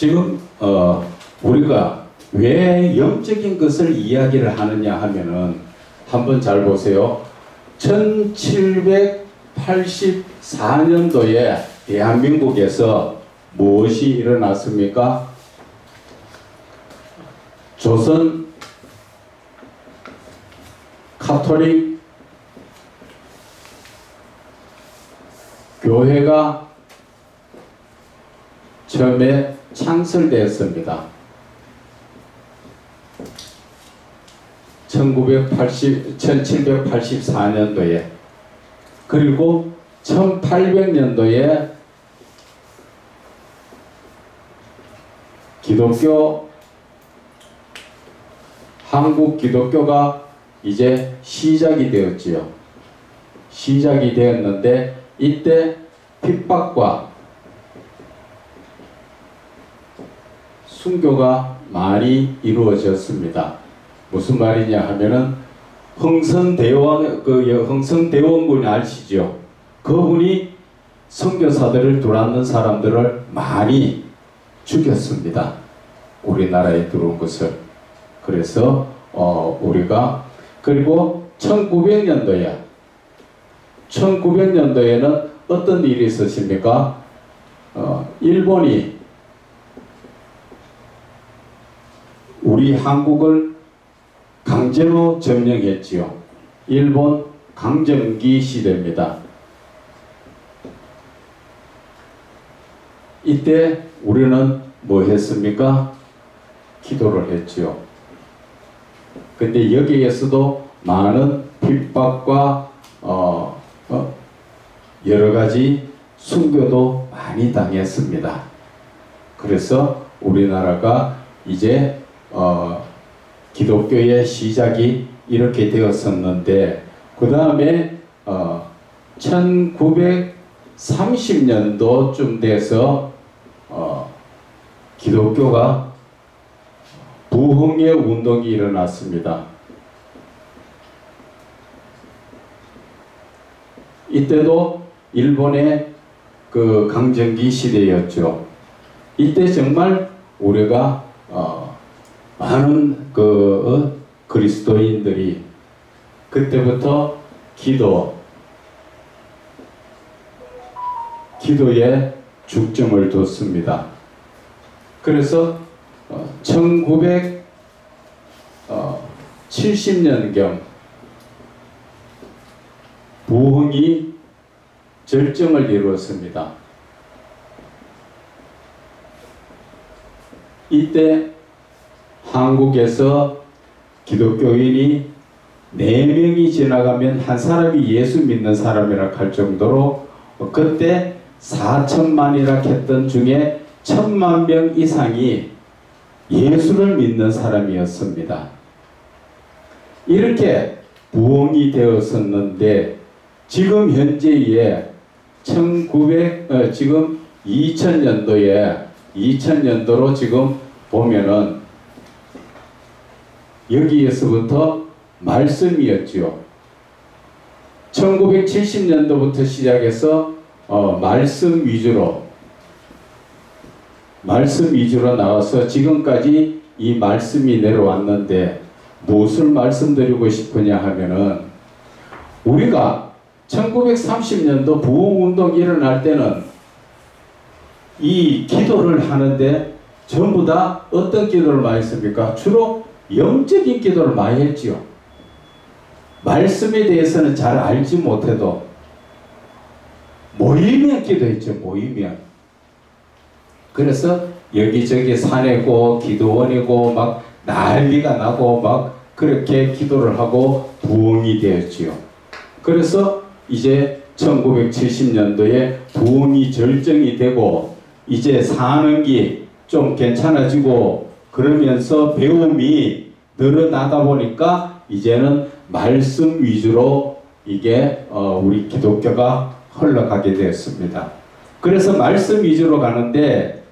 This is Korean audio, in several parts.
지금 우리가 왜 영적인 것을 이야기를 하느냐 하면은 한번 잘 보세요. 1784년도에 대한민국에서 무엇이 일어났습니까? 조선 가톨릭 교회가 처음에 창설되었습니다. 1784년도에 그리고 1800년도에 한국 기독교가 이제 시작이 되었지요. 시작이 되었는데 이때 핍박과 순교가 많이 이루어졌습니다. 무슨 말이냐 하면은 흥선대원군 아시죠? 그분이 선교사들을 둘러앉는 사람들을 많이 죽였습니다. 우리나라에 들어온 것을. 그래서 우리가 그리고 1900년도에는 어떤 일이 있었습니까? 일본이 우리 한국을 강제로 점령했지요. 일본 강점기 시대입니다. 이때 우리는 뭐 했습니까? 기도를 했지요. 근데 여기에서도 많은 핍박과 여러 가지 순교도 많이 당했습니다. 그래서 우리나라가 이제 기독교의 시작이 이렇게 되었었는데 그 다음에 1930년도쯤 돼서 기독교가 부흥의 운동이 일어났습니다. 이때도 일본의 그 강점기 시대였죠. 이때 정말 우리가 많은 그리스도인들이 그때부터 기도에 중점을 뒀습니다. 그래서 1970년경 부흥이 절정을 이루었습니다. 이때 한국에서 기독교인이 4명이 지나가면 한 사람이 예수 믿는 사람이라 할 정도로 그때 4천만이라 했던 중에 1000만 명 이상이 예수를 믿는 사람이었습니다. 이렇게 부흥이 되었었는데 지금 현재에 지금 2000년도로 지금 보면은 여기에서부터 말씀이었죠. 1970년도부터 시작해서 말씀 위주로 나와서 지금까지 이 말씀이 내려왔는데 무엇을 말씀드리고 싶으냐 하면은 우리가 1930년도 부흥운동이 일어날 때는 이 기도를 하는데 전부 다 어떤 기도를 많이 했습니까? 주로 영적인 기도를 많이 했지요. 말씀에 대해서는 잘 알지 못해도 모이면 기도했죠. 모이면. 그래서 여기저기 산이고 기도원이고 막 난리가 나고 막 그렇게 기도를 하고 부흥이 되었지요. 그래서 이제 1970년도에 부흥이 절정이 되고 이제 사는 게 좀 괜찮아지고 그러면서 배움이 늘어나다 보니까 이제는 말씀 위주로 이게 우리 기독교가 흘러가게 되었습니다. 그래서 말씀 위주로 가는데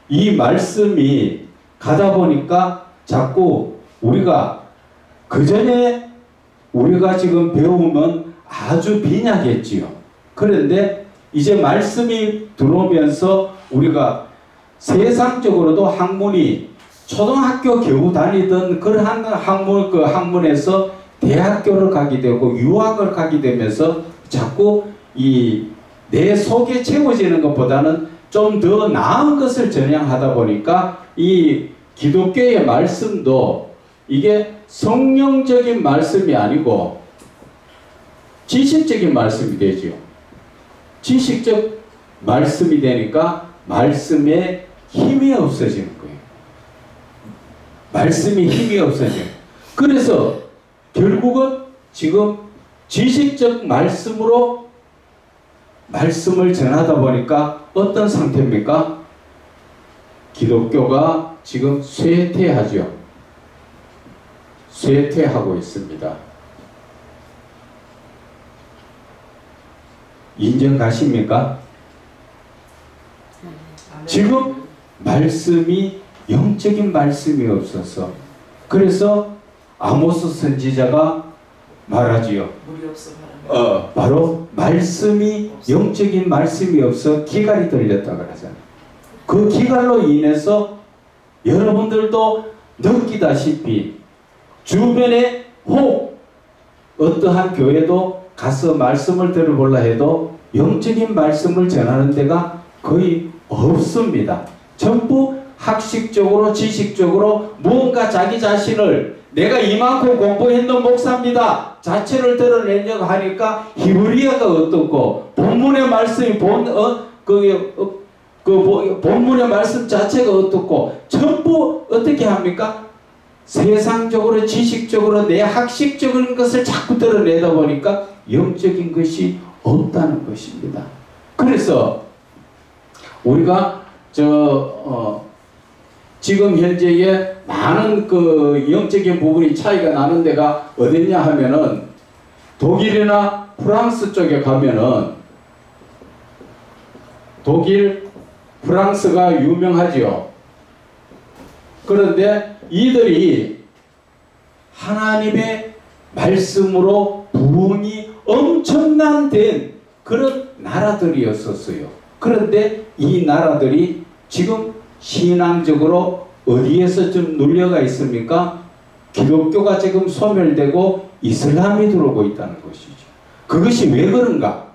이 말씀이 가다 보니까 자꾸 우리가 그전에 우리가 지금 배우면 아주 빈약했지요. 그런데 이제 말씀이 들어오면서 우리가 세상적으로도 학문이 초등학교 겨우 다니던 그러한 학문에서 대학교를 가게 되고 유학을 가게 되면서 자꾸 내 속에 채워지는 것보다는 좀 더 나은 것을 전향하다 보니까 이 기독교의 말씀도 이게 성령적인 말씀이 아니고 지식적인 말씀이 되죠. 지식적 말씀이 되니까 말씀에 힘이 없어지는 거예요. 말씀이 힘이 없어져요. 그래서 결국은 지금 지식적 말씀으로 말씀을 전하다 보니까 어떤 상태입니까? 기독교가 지금 쇠퇴하죠. 쇠퇴하고 있습니다. 인정 가십니까? 지금 말씀이 영적인 말씀이 없어서 그래서 아모스 선지자가 말하지요. 바로 말씀이 영적인 말씀이 없어 기갈이 들렸다 그러잖아요. 그 기갈로 인해서 여러분들도 느끼다시피 주변에 혹 어떠한 교회도 가서 말씀을 들어보려 해도 영적인 말씀을 전하는 데가 거의 없습니다. 전부 학식적으로 지식적으로 무언가 자기 자신을 내가 이만큼 공부했는 목사입니다 자체를 드러내려고 하니까 히브리어가 어떻고 본문의 말씀이 본문의 말씀 자체가 어떻고 전부 어떻게 합니까? 세상적으로 지식적으로 내 학식적인 것을 자꾸 드러내다 보니까 영적인 것이 없다는 것입니다. 그래서 우리가 지금 현재에 많은 그 영적인 부분이 차이가 나는 데가 어딨냐 하면은 독일이나 프랑스 쪽에 가면은 독일, 프랑스가 유명하지요. 그런데 이들이 하나님의 말씀으로 부흥이 엄청난 된 그런 나라들이었었어요. 그런데 이 나라들이 지금 신앙적으로 어디에서 좀 눌려가 있습니까? 기독교가 지금 소멸되고 이슬람이 들어오고 있다는 것이죠. 그것이 왜 그런가?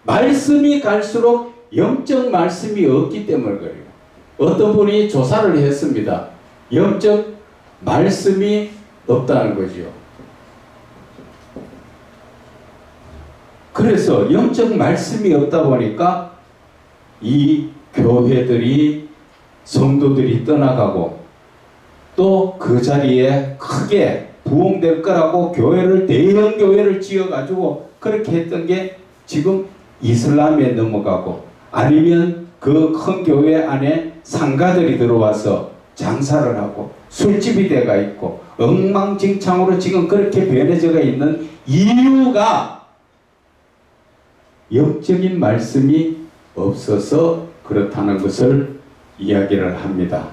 말씀이 갈수록 영적 말씀이 없기 때문에 그래요. 어떤 분이 조사를 했습니다. 영적 말씀이 없다는 거죠. 그래서 영적 말씀이 없다 보니까 이 교회들이 성도들이 떠나가고 또 그 자리에 크게 부흥될 거라고 교회를 대형 교회를 지어가지고 그렇게 했던 게 지금 이슬람에 넘어가고 아니면 그 큰 교회 안에 상가들이 들어와서 장사를 하고 술집이 돼가 있고 엉망진창으로 지금 그렇게 변해져가 있는 이유가 영적인 말씀이 없어서 그렇다는 것을 이야기를 합니다.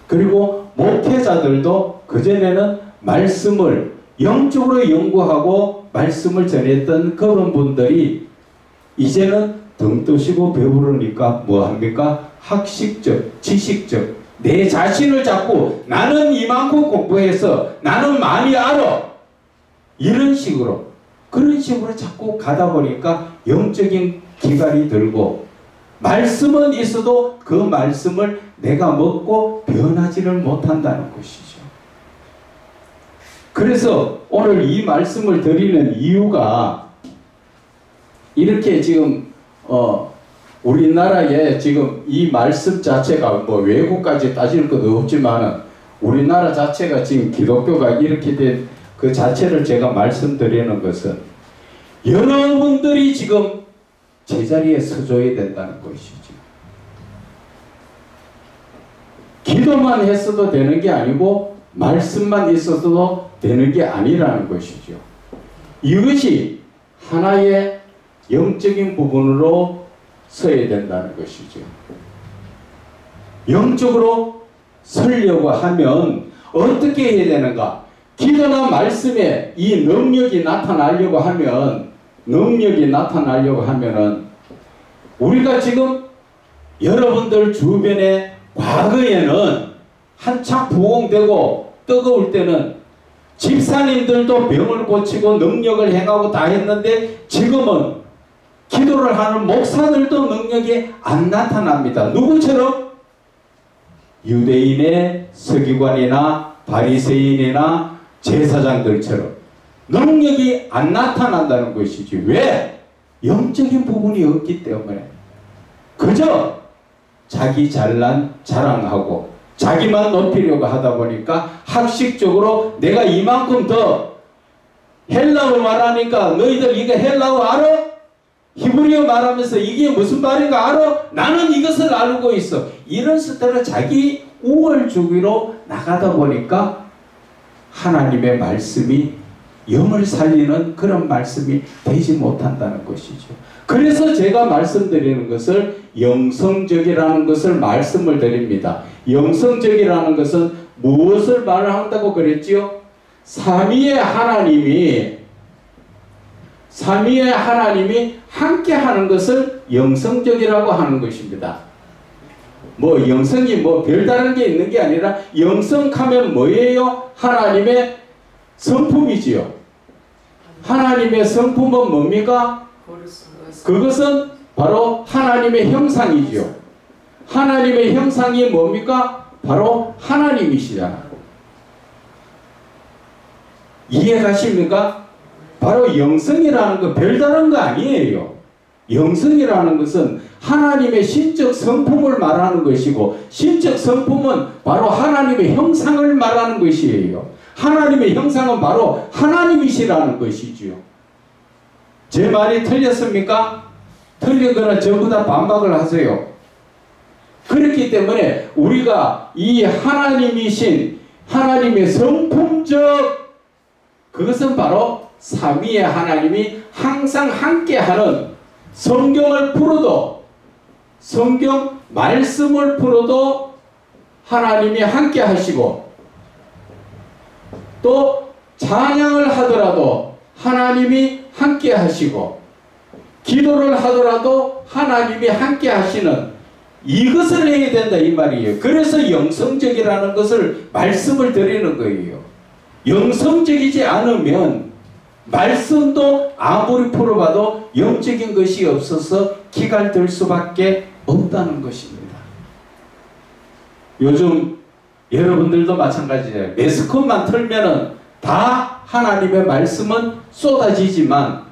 그리고 목회자들도 그전에는 말씀을 영적으로 연구하고 말씀을 전했던 그런 분들이 이제는 등 뜨시고 배부르니까 뭐합니까? 학식적, 지식적 내 자신을 자꾸 나는 이만큼 공부해서 나는 많이 알아 이런 식으로 그런 식으로 자꾸 가다 보니까 영적인 기갈이 들고 말씀은 있어도 그 말씀을 내가 먹고 변하지를 못한다는 것이죠. 그래서 오늘 이 말씀을 드리는 이유가 이렇게 지금 우리나라에 지금 이 말씀 자체가 뭐 외국까지 따질 것도 없지만 우리나라 자체가 지금 기독교가 이렇게 된 그 자체를 제가 말씀드리는 것은 여러분들이 지금 제자리에 서줘야 된다는 것이죠. 기도만 했어도 되는 게 아니고 말씀만 있어도 되는 게 아니라는 것이죠. 이것이 하나의 영적인 부분으로 서야 된다는 것이죠. 영적으로 서려고 하면 어떻게 해야 되는가? 기도나 말씀에 이 능력이 나타나려고 하면은 우리가 지금 여러분들 주변에 과거에는 한참 부흥되고 뜨거울 때는 집사님들도 병을 고치고 능력을 행하고 다 했는데 지금은 기도를 하는 목사들도 능력이 안 나타납니다. 누구처럼? 유대인의 서기관이나 바리새인이나 제사장들처럼 능력이 안 나타난다는 것이지. 왜? 영적인 부분이 없기 때문에. 그저 자기 잘난 자랑하고 자기만 높이려고 하다 보니까 학식적으로 내가 이만큼 더 헬라어 말하니까 너희들 이게 헬라어 알아? 히브리어 말하면서 이게 무슨 말인가 알아? 나는 이것을 알고 있어. 이런 스타일은 자기 우월주의로 나가다 보니까 하나님의 말씀이 영을 살리는 그런 말씀이 되지 못한다는 것이죠. 그래서 제가 말씀드리는 것을 영성적이라는 것을 말씀을 드립니다. 영성적이라는 것은 무엇을 말을 한다고 그랬지요? 삼위의 하나님이 함께 하는 것을 영성적이라고 하는 것입니다. 뭐 영성이 뭐 별다른 게 있는 게 아니라 영성하면 뭐예요? 하나님의 성품이지요. 하나님의 성품은 뭡니까? 그것은 바로 하나님의 형상이지요. 하나님의 형상이 뭡니까? 바로 하나님이시잖아. 이해가십니까? 바로 영성이라는 거 별다른 거 아니에요. 영성이라는 것은 하나님의 신적 성품을 말하는 것이고, 신적 성품은 바로 하나님의 형상을 말하는 것이에요. 하나님의 형상은 바로 하나님이시라는 것이지요. 제 말이 틀렸습니까? 틀리거나 전부 다 반박을 하세요. 그렇기 때문에 우리가 이 하나님이신 하나님의 성품적 그것은 바로 삼위의 하나님이 항상 함께하는, 성경을 풀어도, 성경 말씀을 풀어도 하나님이 함께 하시고, 또 찬양을 하더라도 하나님이 함께 하시고, 기도를 하더라도 하나님이 함께 하시는, 이것을 해야 된다 이 말이에요. 그래서 영성적이라는 것을 말씀을 드리는 거예요. 영성적이지 않으면 말씀도 아무리 풀어봐도 영적인 것이 없어서 기갈될 수밖에 없다는 것입니다. 요즘 여러분들도 마찬가지예요. 매스컴만 틀면은 다 하나님의 말씀은 쏟아지지만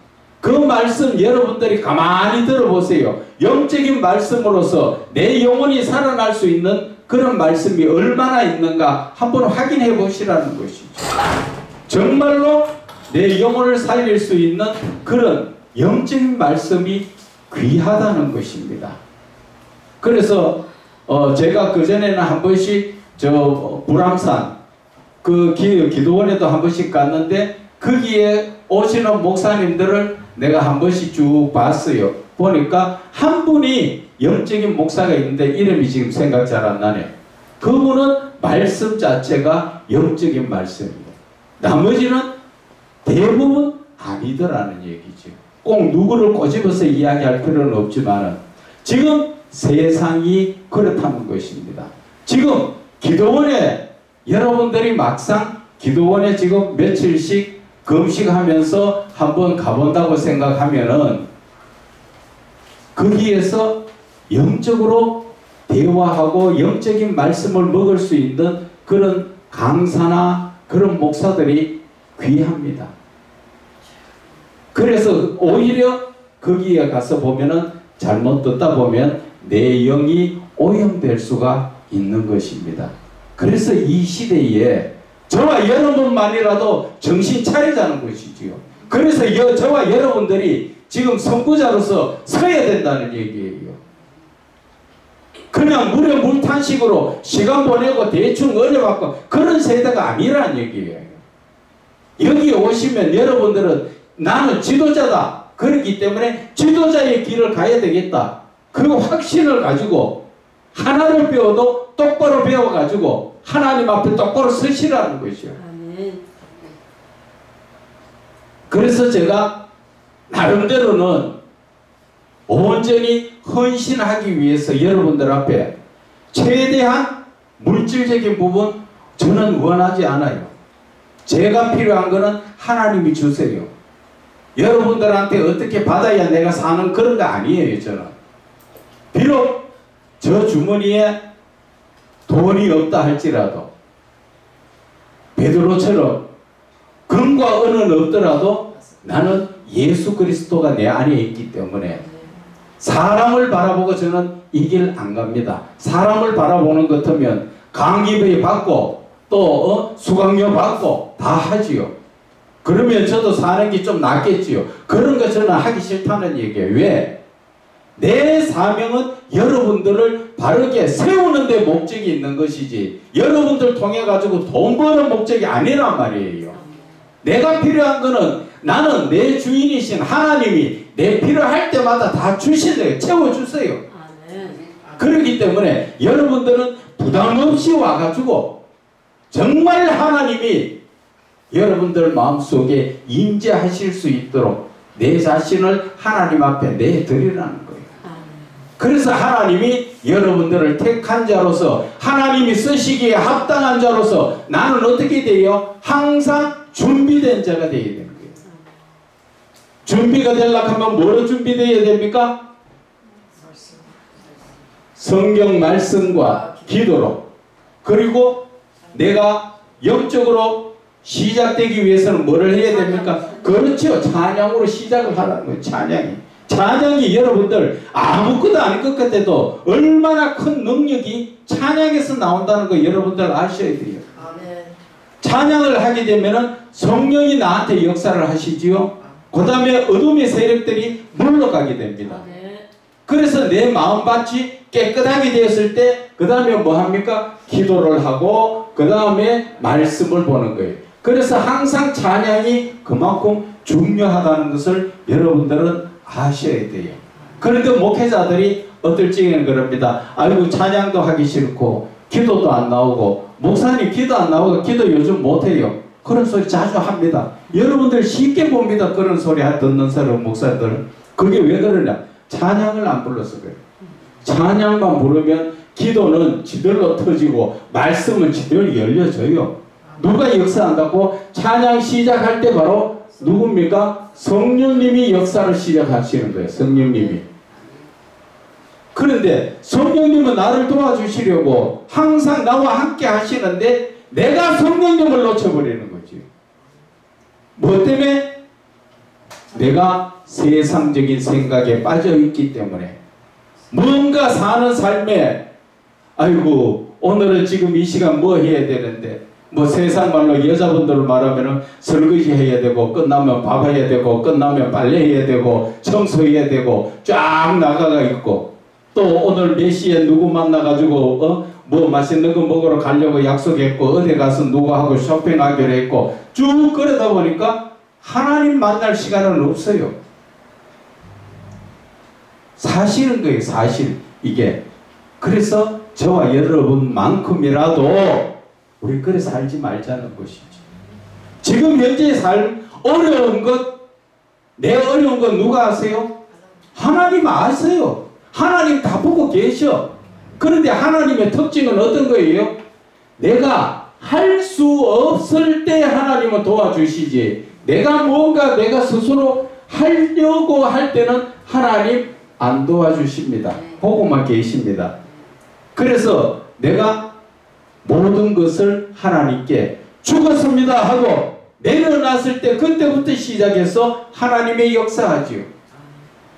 그 말씀 여러분들이 가만히 들어보세요. 영적인 말씀으로서 내 영혼이 살아날 수 있는 그런 말씀이 얼마나 있는가 한번 확인해 보시라는 것이죠. 정말로 내 영혼을 살릴 수 있는 그런 영적인 말씀이 귀하다는 것입니다. 그래서 제가 그전에는 한 번씩 불암산 그 기도원에도 한 번씩 갔는데 거기에 오시는 목사님들을 내가 한 번씩 쭉 봤어요. 보니까 한 분이 영적인 목사가 있는데 이름이 지금 생각 잘 안 나네. 그분은 말씀 자체가 영적인 말씀입니다. 나머지는 대부분 아니더라는 얘기죠. 꼭 누구를 꼬집어서 이야기할 필요는 없지만 지금 세상이 그렇다는 것입니다. 지금 기도원에 여러분들이 막상 기도원에 지금 며칠씩 금식하면서 한번 가본다고 생각하면은 거기에서 영적으로 대화하고 영적인 말씀을 먹을 수 있는 그런 강사나 그런 목사들이 귀합니다. 그래서 오히려 거기에 가서 보면은 잘못 듣다 보면 내 영이 오염될 수가 있는 것입니다. 그래서 이 시대에 저와 여러분만이라도 정신 차리자는 것이지요. 그래서 저와 여러분들이 지금 선구자로서 서야 된다는 얘기예요. 그냥 물에 물탄식으로 시간 보내고 대충 어려받고 그런 세대가 아니라는 얘기예요. 여기 오시면 여러분들은 나는 지도자다. 그렇기 때문에 지도자의 길을 가야 되겠다. 그 확신을 가지고 하나를 배워도 똑바로 배워가지고 하나님 앞에 똑바로 서시라는 것이요. 그래서 제가 나름대로는 온전히 헌신하기 위해서 여러분들 앞에 최대한 물질적인 부분 저는 원하지 않아요. 제가 필요한 거는 하나님이 주세요. 여러분들한테 어떻게 받아야 내가 사는 그런 거 아니에요. 저는 비록 저 주머니에 돈이 없다 할지라도 베드로처럼 금과 은은 없더라도 나는 예수 그리스도가 내 안에 있기 때문에 사람을 바라보고 저는 이 길 안 갑니다. 사람을 바라보는 것 같으면 강기비 받고 또 수강료 받고 다 하지요. 그러면 저도 사는 게 좀 낫겠지요. 그런 거 저는 하기 싫다는 얘기예요. 왜? 내 사명은 여러분들을 바르게 세우는 데 목적이 있는 것이지 여러분들 통해 가지고 돈 버는 목적이 아니란 말이에요. 내가 필요한 거는 나는 내 주인이신 하나님이 내 필요할 때마다 다 주신대요. 채워주세요. 그렇기 때문에 여러분들은 부담 없이 와가지고 정말 하나님이 여러분들 마음속에 임재하실 수 있도록 내 자신을 하나님 앞에 내드리라는 거예요. 그래서 하나님이 여러분들을 택한 자로서 하나님이 쓰시기에 합당한 자로서 나는 어떻게 돼요? 항상 준비된 자가 되어야 되는 거예요. 준비가 되려고 하면 뭐로 준비되어야 됩니까? 성경 말씀과 기도로. 그리고 내가 영적으로 시작되기 위해서는 뭐를 해야 됩니까? 그렇죠. 찬양으로 시작을 하라는 거예요. 찬양이 여러분들 아무것도 아닌 것 같아도 얼마나 큰 능력이 찬양에서 나온다는 거 여러분들 아셔야 돼요. 찬양을 하게 되면은 성령이 나한테 역사를 하시지요. 그 다음에 어둠의 세력들이 물러가게 됩니다. 그래서 내 마음밭이 깨끗하게 되었을 때 그 다음에 뭐 합니까? 기도를 하고 그 다음에 말씀을 보는 거예요. 그래서 항상 찬양이 그만큼 중요하다는 것을 여러분들은 아셔야 돼요. 그런데 목회자들이 어떨 적에는 그럽니다. 아이고 찬양도 하기 싫고 기도도 안 나오고 목사님 기도 안 나오고 기도 요즘 못해요. 그런 소리 자주 합니다. 여러분들 쉽게 봅니다. 그런 소리 듣는 사람 목사들. 그게 왜 그러냐? 찬양을 안 불러서 그래요. 찬양만 부르면 기도는 지들로 터지고 말씀은 지들로 열려져요. 누가 역사한다고? 찬양 시작할 때 바로 누굽니까? 성령님이 역사를 시작하시는 거예요. 성령님이. 그런데 성령님은 나를 도와주시려고 항상 나와 함께 하시는데 내가 성령님을 놓쳐버리는 거지. 뭐 때문에? 내가 세상적인 생각에 빠져있기 때문에 뭔가 사는 삶에 아이고 오늘은 지금 이 시간 뭐 해야 되는데 뭐 세상 말로 여자분들을 말하면은 설거지 해야 되고 끝나면 밥 해야 되고 끝나면 빨래 해야 되고 청소해야 되고 쫙 나가가 있고 또 오늘 몇 시에 누구 만나가지고 뭐 맛있는 거 먹으러 가려고 약속했고 어디 가서 누구하고 쇼핑하기로 했고 쭉 그러다 보니까 하나님 만날 시간은 없어요. 사실은 거예요. 사실 이게. 그래서 저와 여러분만큼이라도 우리 그래 살지 말자는 것이지. 지금 현재 어려운 것, 내 어려운 것 누가 아세요? 하나님 아세요. 하나님 다 보고 계셔. 그런데 하나님의 특징은 어떤 거예요? 내가 할 수 없을 때 하나님은 도와주시지 내가 뭔가 내가 스스로 하려고 할 때는 하나님 안 도와주십니다. 보고만 계십니다. 그래서 내가 모든 것을 하나님께 죽었습니다 하고 내려놨을 때 그때부터 시작해서 하나님의 역사하지요.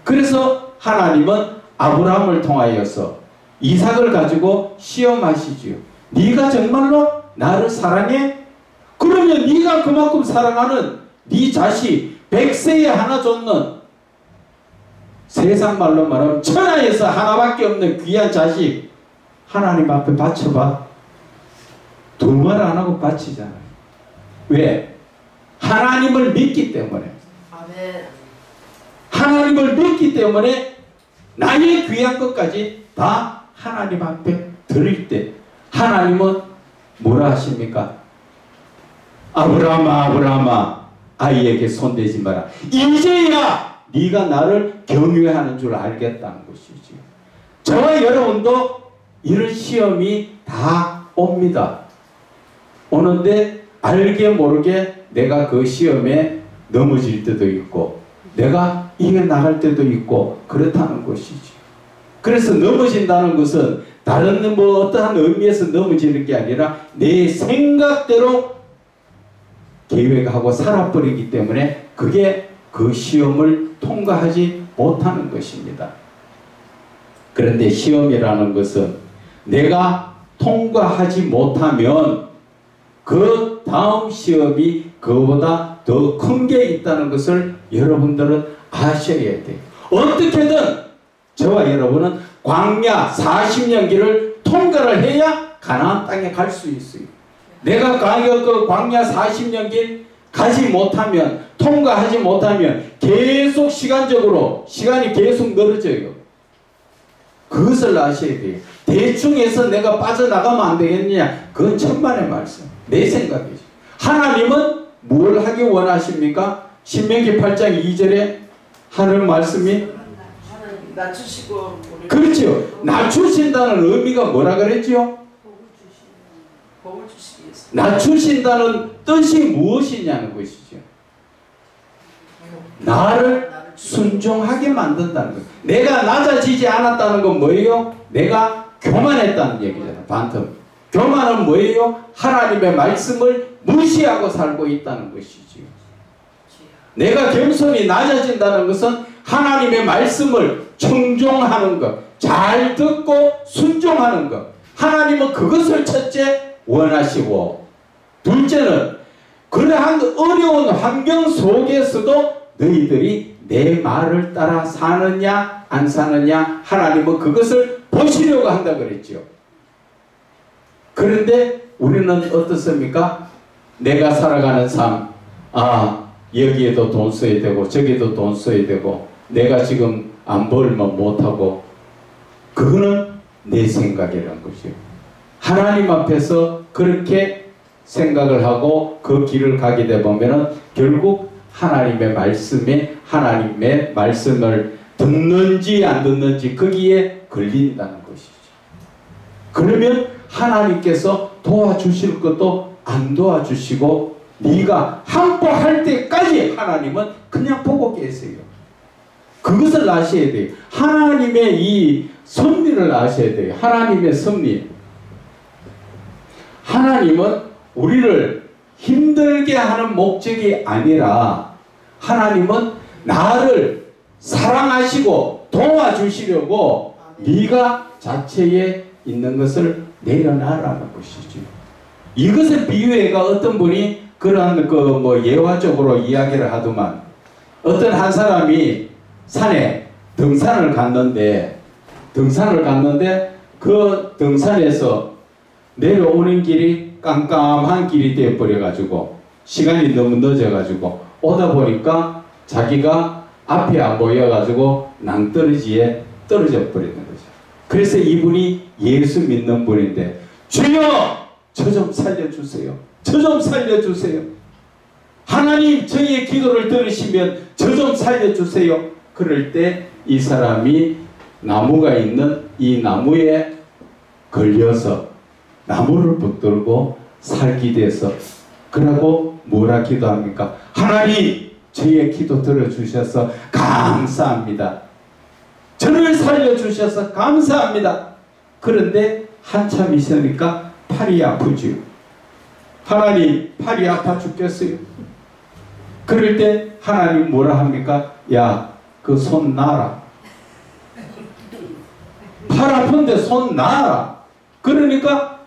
그래서 하나님은 아브라함을 통하여서 이삭을 가지고 시험하시지요. 네가 정말로 나를 사랑해? 그러면 네가 그만큼 사랑하는 네 자식 100세에 하나 줬는 세상 말로 말하면 천하에서 하나밖에 없는 귀한 자식 하나님 앞에 바쳐봐. 두 말 안 하고 바치잖아요. 왜? 하나님을 믿기 때문에. 하나님을 믿기 때문에 나의 귀한 것까지 다 하나님 앞에 드릴 때 하나님은 뭐라 하십니까? 아브라함아 아브라함아 아이에게 손대지 마라. 이제야 네가 나를 경외하는 줄 알겠다는 것이지. 저와 여러분도 이런 시험이 다 옵니다. 오는데 알게 모르게 내가 그 시험에 넘어질 때도 있고 내가 이겨나갈 때도 있고 그렇다는 것이지. 그래서 넘어진다는 것은 다른 뭐 어떠한 의미에서 넘어지는 게 아니라 내 생각대로 계획하고 살아버리기 때문에 그게 그 시험을 통과하지 못하는 것입니다. 그런데 시험이라는 것은 내가 통과하지 못하면 그 다음 시험이 그보다 더 큰 게 있다는 것을 여러분들은 아셔야 돼요. 어떻게든 저와 여러분은 광야 40년 길을 통과를 해야 가나안 땅에 갈 수 있어요. 내가 그 광야 40년 길 가지 못하면, 통과하지 못하면 계속 시간이 계속 늘어져요. 그것을 아셔야 돼요. 대충 해서 내가 빠져나가면 안 되겠느냐? 그건 천만의 말씀. 내 생각이죠. 하나님은 뭘 하기 원하십니까? 신명기 8장 2절에 하는 말씀이 낮추시고 그렇죠. 낮추신다는 의미가 뭐라 그랬죠? 복을 주시기 위해서. 낮추신다는 뜻이 무엇이냐는 것이죠. 나를 순종하게 만든다는 것. 내가 낮아지지 않았다는 건 뭐예요? 내가 교만했다는 얘기잖아요. 반틈. 교만은 뭐예요? 하나님의 말씀을 무시하고 살고 있다는 것이지요. 내가 겸손히 낮아진다는 것은 하나님의 말씀을 청종하는 것, 잘 듣고 순종하는 것. 하나님은 그것을 첫째 원하시고, 둘째는 그러한 어려운 환경 속에서도 너희들이 내 말을 따라 사느냐 안 사느냐 하나님은 그것을 보시려고 한다 그랬죠. 그런데 우리는 어떻습니까? 내가 살아가는 삶, 여기에도 돈 써야 되고 저기에도 돈 써야 되고 내가 지금 안 벌면 못하고, 그거는 내 생각이라는 것이요. 하나님 앞에서 그렇게 생각을 하고 그 길을 가게 되면 결국 하나님의 말씀을 듣는지 안 듣는지 거기에 걸린다는 것이죠. 그러면 하나님께서 도와주실 것도 안 도와주시고 네가 항복할 때까지 하나님은 그냥 보고 계세요. 그것을 아셔야 돼요. 하나님의 이 섭리를 아셔야 돼요. 하나님의 섭리. 하나님은 우리를 힘들게 하는 목적이 아니라 하나님은 나를 사랑하시고 도와주시려고 네가 자체에 있는 것을 내려놔라는 것이죠. 이것의 비유회가 어떤 분이 그런 예화적으로 이야기를 하더만, 어떤 한 사람이 산에 등산을 갔는데 그 등산에서 내려오는 길이 깜깜한 길이 되어버려가지고 시간이 너무 늦어가지고 오다 보니까 자기가 앞이 안 보여가지고 낭떠러지에 떨어져 버리는 거죠. 그래서 이분이 예수 믿는 분인데, 주여 저 좀 살려주세요. 저 좀 살려주세요. 하나님 저희의 기도를 들으시면 저 좀 살려주세요. 그럴 때 이 사람이 나무가 있는 이 나무에 걸려서 나무를 붙들고 살기 돼서, 그러고 뭐라 기도합니까? 하나님 저희의 기도 들어주셔서 감사합니다. 저를 살려주셔서 감사합니다. 그런데 한참 있으니까 팔이 아프지요. 하나님 팔이 아파 죽겠어요. 그럴 때 하나님 뭐라 합니까? 야, 그 손 놔라. 팔 아픈데 손 놔라. 그러니까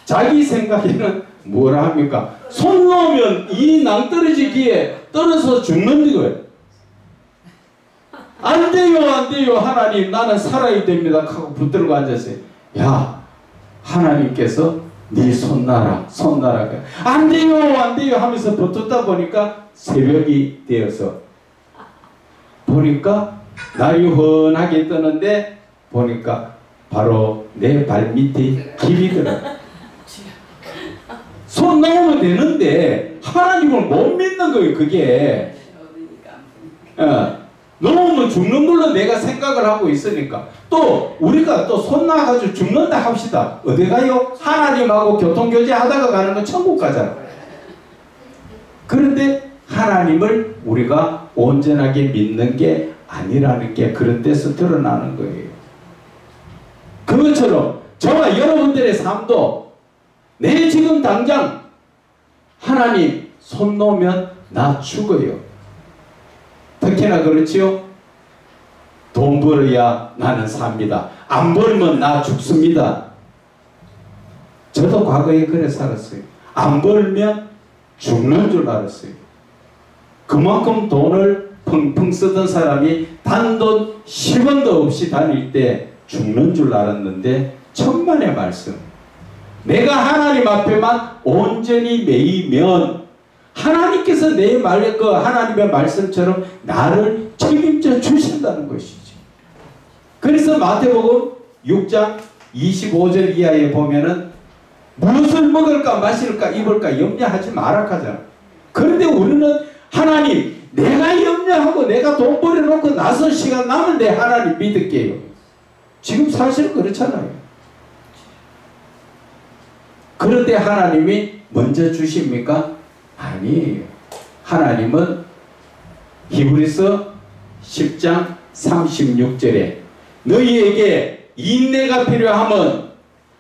자기 생각에는 뭐라 합니까? 손 놓으면 이 낭떠러지기에 떨어져 죽는 거예요. 안 돼요, 안 돼요. 하나님 나는 살아야 됩니다 하고 붙들고 앉았어요. 야, 하나님께서 네 손 놔라, 손 놔라. 안 돼요, 안 돼요 하면서 버텼다 보니까 새벽이 되어서 보니까 날이 훤하게 뜨는데 보니까 바로 내 발 밑에 길이 들어. 손 놓으면 되는데 하나님을 못 믿는 거예요. 그게 놓으면 죽는 걸로 내가 생각을 하고 있으니까 또 우리가 또 손 놔가지고 죽는다 합시다. 어디 가요? 하나님하고 교통교제 하다가 가는 건 천국 가잖아. 그런데 하나님을 우리가 온전하게 믿는 게 아니라는 게 그런 데서 드러나는 거예요. 그것처럼 저와 여러분들의 삶도 내 지금 당장 하나님 손 놓으면 나 죽어요. 특히나 그렇지요. 돈 벌어야 나는 삽니다. 안 벌면 나 죽습니다. 저도 과거에 그래 살았어요. 안 벌면 죽는 줄 알았어요. 그만큼 돈을 펑펑 쓰던 사람이 단돈 10원도 없이 다닐 때 죽는 줄 알았는데 천만의 말씀. 내가 하나님 앞에만 온전히 매이면 하나님께서 내 말에 그 하나님의 말씀처럼 나를 책임져 주신다는 것이지. 그래서 마태복음 6장 25절 이하에 보면은 무엇을 먹을까 마실까 입을까 염려하지 마라 하잖아. 그런데 우리는 하나님 내가 염려하고 내가 돈 벌여놓고 나서 시간 남은데 하나님 믿을게요. 지금 사실 그렇잖아요. 그런데 하나님이 먼저 주십니까? 아니에요. 하나님은 히브리서 10장 36절에 너희에게 인내가 필요하면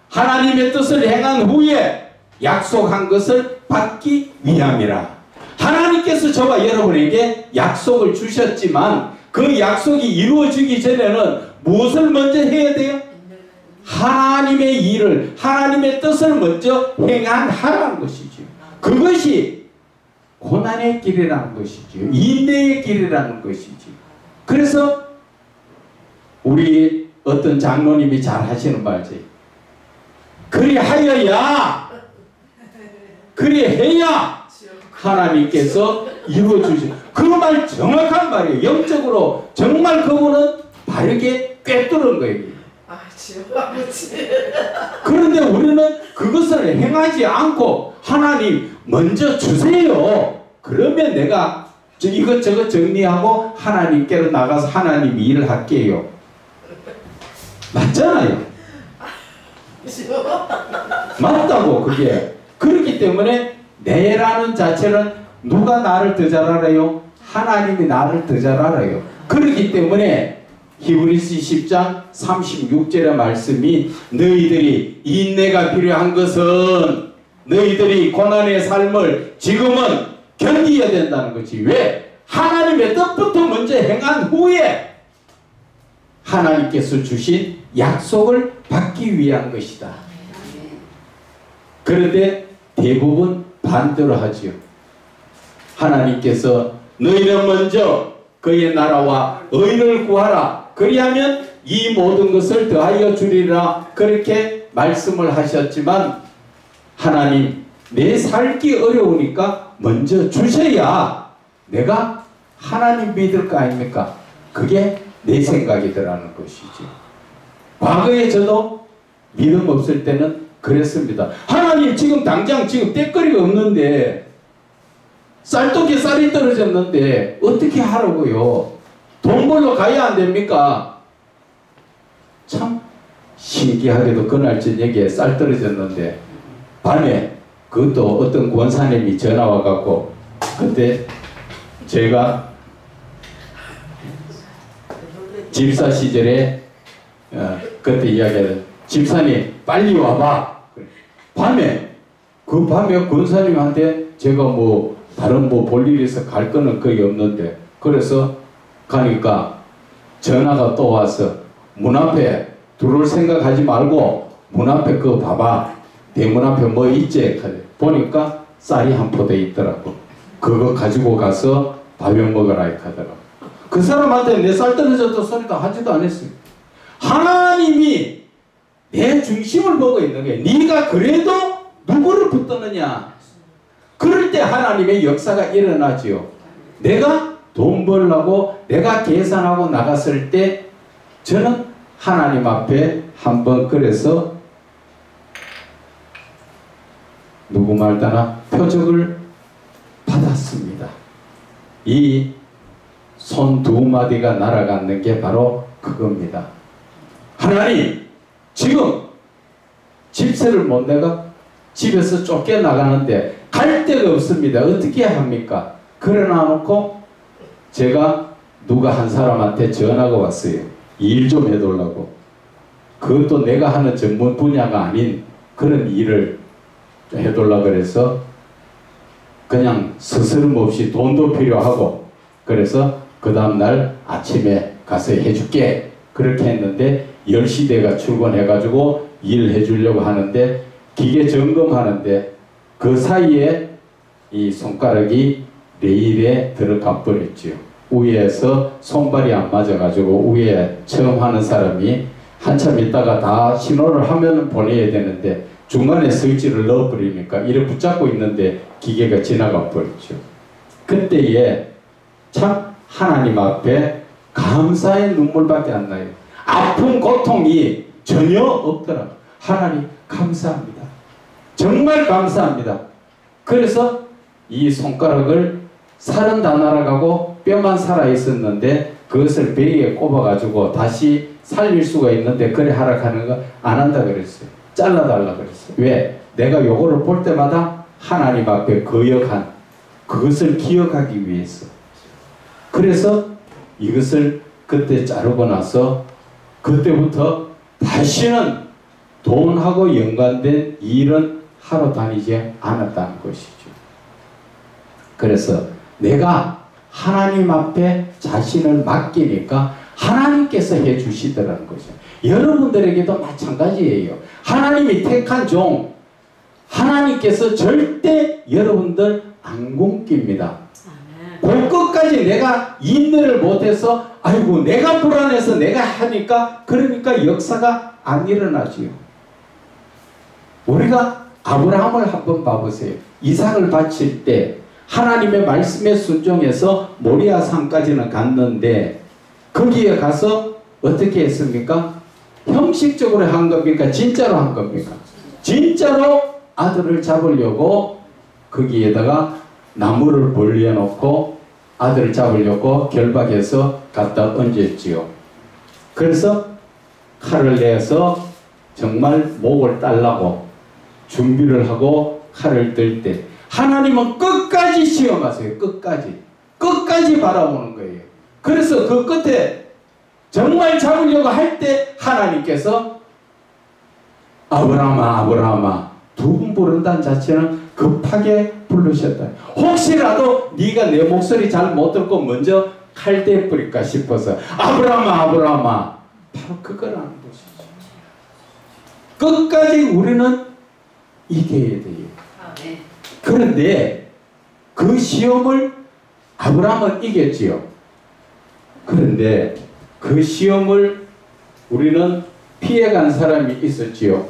하나님의 뜻을 행한 후에 약속한 것을 받기 위함이라. 하나님께서 저와 여러분에게 약속을 주셨지만 그 약속이 이루어지기 전에는 무엇을 먼저 해야 돼요? 하나님의 일을, 하나님의 뜻을 먼저 행하라는 것이죠. 그것이 고난의 길이라는 것이죠. 인내의 길이라는 것이죠. 그래서 우리 어떤 장로님이 잘 하시는 말이지. 그리하여야, 그리해야 하나님께서 이루어주시. 그 말 정확한 말이에요. 영적으로 정말 그분은 바르게 꿰뚫은 거예요. 아버지. 그런데 우리는 그것을 행하지 않고 하나님 먼저 주세요. 그러면 내가 이것저것 정리하고 하나님께로 나가서 하나님 일을 할게요. 맞잖아요. 맞다고 그게. 그렇기 때문에 내라는 자체는 누가 나를 더 잘 알아요? 하나님이 나를 더 잘 알아요. 그렇기 때문에 히브리서 10장 36절의 말씀이 너희들이 인내가 필요한 것은 너희들이 고난의 삶을 지금은 견디어야 된다는 거지. 왜? 하나님의 뜻부터 먼저 행한 후에 하나님께서 주신 약속을 받기 위한 것이다. 그런데 대부분 반대로 하지요. 하나님께서 너희는 먼저 그의 나라와 의를 구하라. 그리하면 이 모든 것을 더하여 주리라. 그렇게 말씀을 하셨지만 하나님 내 살기 어려우니까 먼저 주셔야 내가 하나님 믿을 거 아닙니까? 그게 내 생각이더라는 것이지. 과거에 저도 믿음 없을 때는 그랬습니다. 하나님 지금 당장 지금 떼거리가 없는데 쌀떡에 쌀이 떨어졌는데 어떻게 하라고요? 돈 벌러 가야 안 됩니까? 참 신기하게도 그날 저녁에 쌀 떨어졌는데 밤에 그것도 어떤 권사님이 전화 와갖고 그때 제가 집사 시절에 그때 이야기하던 집사님 빨리 와봐. 밤에 그 밤에 권사님한테 제가 뭐 다른 뭐 볼 일이 있어 갈 거는 거의 없는데 그래서 가니까 전화가 또 와서 문 앞에 들어올 생각하지 말고 문 앞에 그거 봐봐. 대문 앞에 뭐 있지? 보니까 쌀이 한 포대 있더라고. 그거 가지고 가서 밥을 먹으라 하더라고. 그 사람한테 내 쌀 떨어졌다 소리도 하지도 않았어요. 하나님이 내 중심을 보고 있는 게 네가 그래도 누구를 붙드느냐. 그럴 때 하나님의 역사가 일어나지요. 내가 돈 벌려고 내가 계산하고 나갔을 때 저는 하나님 앞에 한번 그래서 누구 말따나 표적을 받았습니다. 이 손 두 마디가 날아가는 게 바로 그겁니다. 하나님, 지금 집세를 못 내가 집에서 쫓겨나가는데 갈 데가 없습니다. 어떻게 합니까? 그러나 놓고 제가 누가 한 사람한테 전화가 왔어요. 일 좀 해달라고. 그것도 내가 하는 전문 분야가 아닌 그런 일을 해달라고 그래서 그냥 스스럼 없이 돈도 필요하고 그래서 그 다음날 아침에 가서 해줄게 그렇게 했는데 10시 대가 출근해가지고 일해 주려고 하는데 기계 점검하는데 그 사이에 이 손가락이 레일에 들어가 버렸지요. 위에서 손발이 안 맞아가지고 위에 처음 하는 사람이 한참 있다가 다 신호를 하면 보내야 되는데 중간에 스위치를 넣어버리니까 이래 붙잡고 있는데 기계가 지나가 버렸죠. 그때에 참 하나님 앞에 감사의 눈물밖에 안 나요. 아픈 고통이 전혀 없더라. 하나님 감사합니다. 정말 감사합니다. 그래서 이 손가락을 살은 다 날아가고 뼈만 살아있었는데 그것을 베이에 꼽아가지고 다시 살릴 수가 있는데 그래 하락하는 거 안 한다 그랬어요. 잘라달라 그랬어요. 왜? 내가 요거를 볼 때마다 하나님 앞에 거역한 그것을 기억하기 위해서. 그래서 이것을 그때 자르고 나서 그때부터 다시는 돈하고 연관된 일은 하러 다니지 않았다는 것이죠. 그래서 내가 하나님 앞에 자신을 맡기니까 하나님께서 해주시더라는 거죠. 여러분들에게도 마찬가지예요. 하나님이 택한 종, 하나님께서 절대 여러분들 안 굶깁니다. 그 끝까지 내가 인내를 못해서 아이고 내가 불안해서 내가 하니까 그러니까 역사가 안 일어나지요. 우리가 아브라함을 한번 봐보세요. 이삭을 바칠 때 하나님의 말씀에 순종해서 모리아 산까지는 갔는데 거기에 가서 어떻게 했습니까? 형식적으로 한 겁니까? 진짜로 한 겁니까? 진짜로 아들을 잡으려고 거기에다가 나무를 벌려놓고 아들을 잡으려고 결박해서 갖다 얹었지요. 그래서 칼을 내서 정말 목을 따려고 준비를 하고 칼을 들 때 하나님은 끝까지 시험하세요. 끝까지 바라보는 거예요. 그래서 그 끝에 정말 잡으려고 할 때 하나님께서 아브라함아 아브라함아 두 번 부른다는 자체는 급하게 부르셨다. 혹시라도 네가 내 목소리 잘 못 듣고 먼저 칼대 뿌릴까 싶어서 아브라함아 아브라함아 바로 그거라는 것이죠. 끝까지 우리는 이겨야 돼요. 그런데 그 시험을 아브라함은 이겼지요. 그런데 그 시험을 우리는 피해간 사람이 있었지요.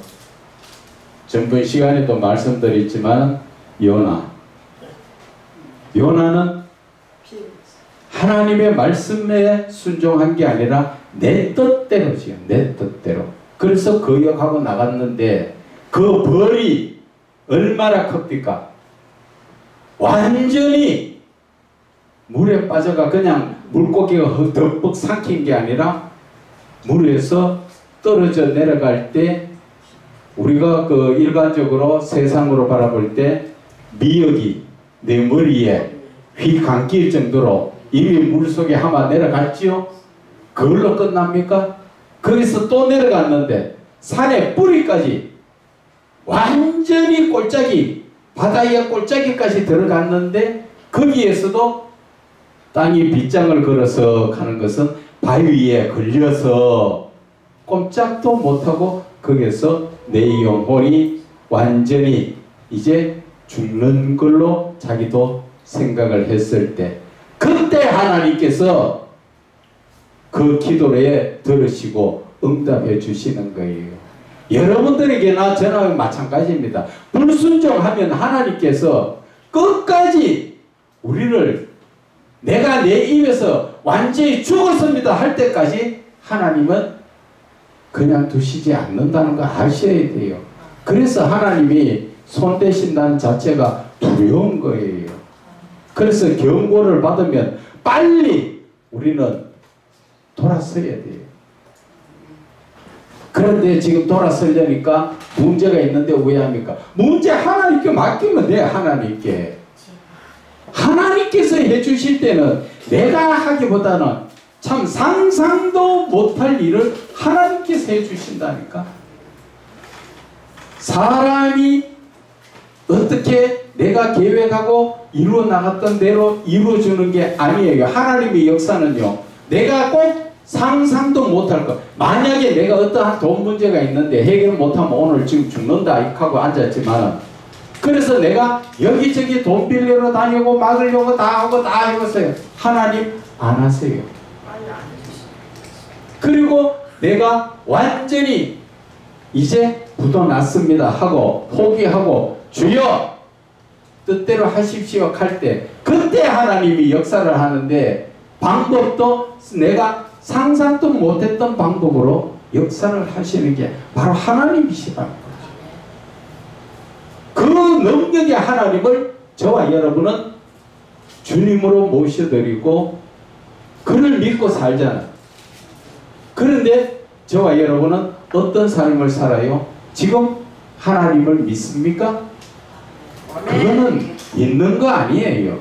전번 시간에도 말씀드렸지만 요나는 하나님의 말씀에 순종한 게 아니라 내 뜻대로지요. 내 뜻대로. 그래서 거역하고 나갔는데 그 벌이 얼마나 큽니까? 완전히 물에 빠져가 그냥 물고기가 덕벅 삼킨 게 아니라 물에서 떨어져 내려갈 때 우리가 그 일반적으로 세상으로 바라볼 때 미역이 내 머리에 휘 감길 정도로 이미 물속에 한번 내려갔지요? 그걸로 끝납니까? 거기서 또 내려갔는데 산의 뿌리까지 완전히 꼴짝이 바다의 꼴짝이까지 들어갔는데 거기에서도 땅이 빗장을 걸어서 가는 것은 바위에 걸려서 꼼짝도 못하고 거기에서 내 영혼이 완전히 이제 죽는 걸로 자기도 생각을 했을 때 그때 하나님께서 그 기도에 들으시고 응답해 주시는 거예요. 여러분들에게나 저나 마찬가지입니다. 불순종하면 하나님께서 끝까지 우리를 내가 내 입에서 완전히 죽었습니다 할 때까지 하나님은 그냥 두시지 않는다는 거 아셔야 돼요. 그래서 하나님이 손대신다는 자체가 두려운 거예요. 그래서 경고를 받으면 빨리 우리는 돌아서야 돼요. 그런데 지금 돌아서려니까 문제가 있는데 왜 합니까? 문제 하나님께 맡기면 돼. 하나님께. 하나님께서 해주실 때는 내가 하기보다는 참 상상도 못할 일을 하나님께서 해주신다니까. 사람이 어떻게 내가 계획하고 이루어 나갔던 대로 이루어주는 게 아니에요. 하나님의 역사는요, 내가 꼭 상상도 못할 것. 만약에 내가 어떠한 돈 문제가 있는데 해결 못하면 오늘 지금 죽는다 하고 앉았지만, 그래서 내가 여기저기 돈 빌리러 다니고 막으려고 다 하고 다 해봤어요. 하나님 안 하세요. 그리고 내가 완전히 이제 굳어났습니다 하고 포기하고 주여 뜻대로 하십시오 할 때, 그때 하나님이 역사를 하는데, 방법도 내가 상상도 못했던 방법으로 역사를 하시는 게 바로 하나님이시라는 거죠. 그 능력의 하나님을 저와 여러분은 주님으로 모셔드리고 그를 믿고 살잖아요. 그런데 저와 여러분은 어떤 삶을 살아요? 지금 하나님을 믿습니까? 그거는 믿는 거 아니에요.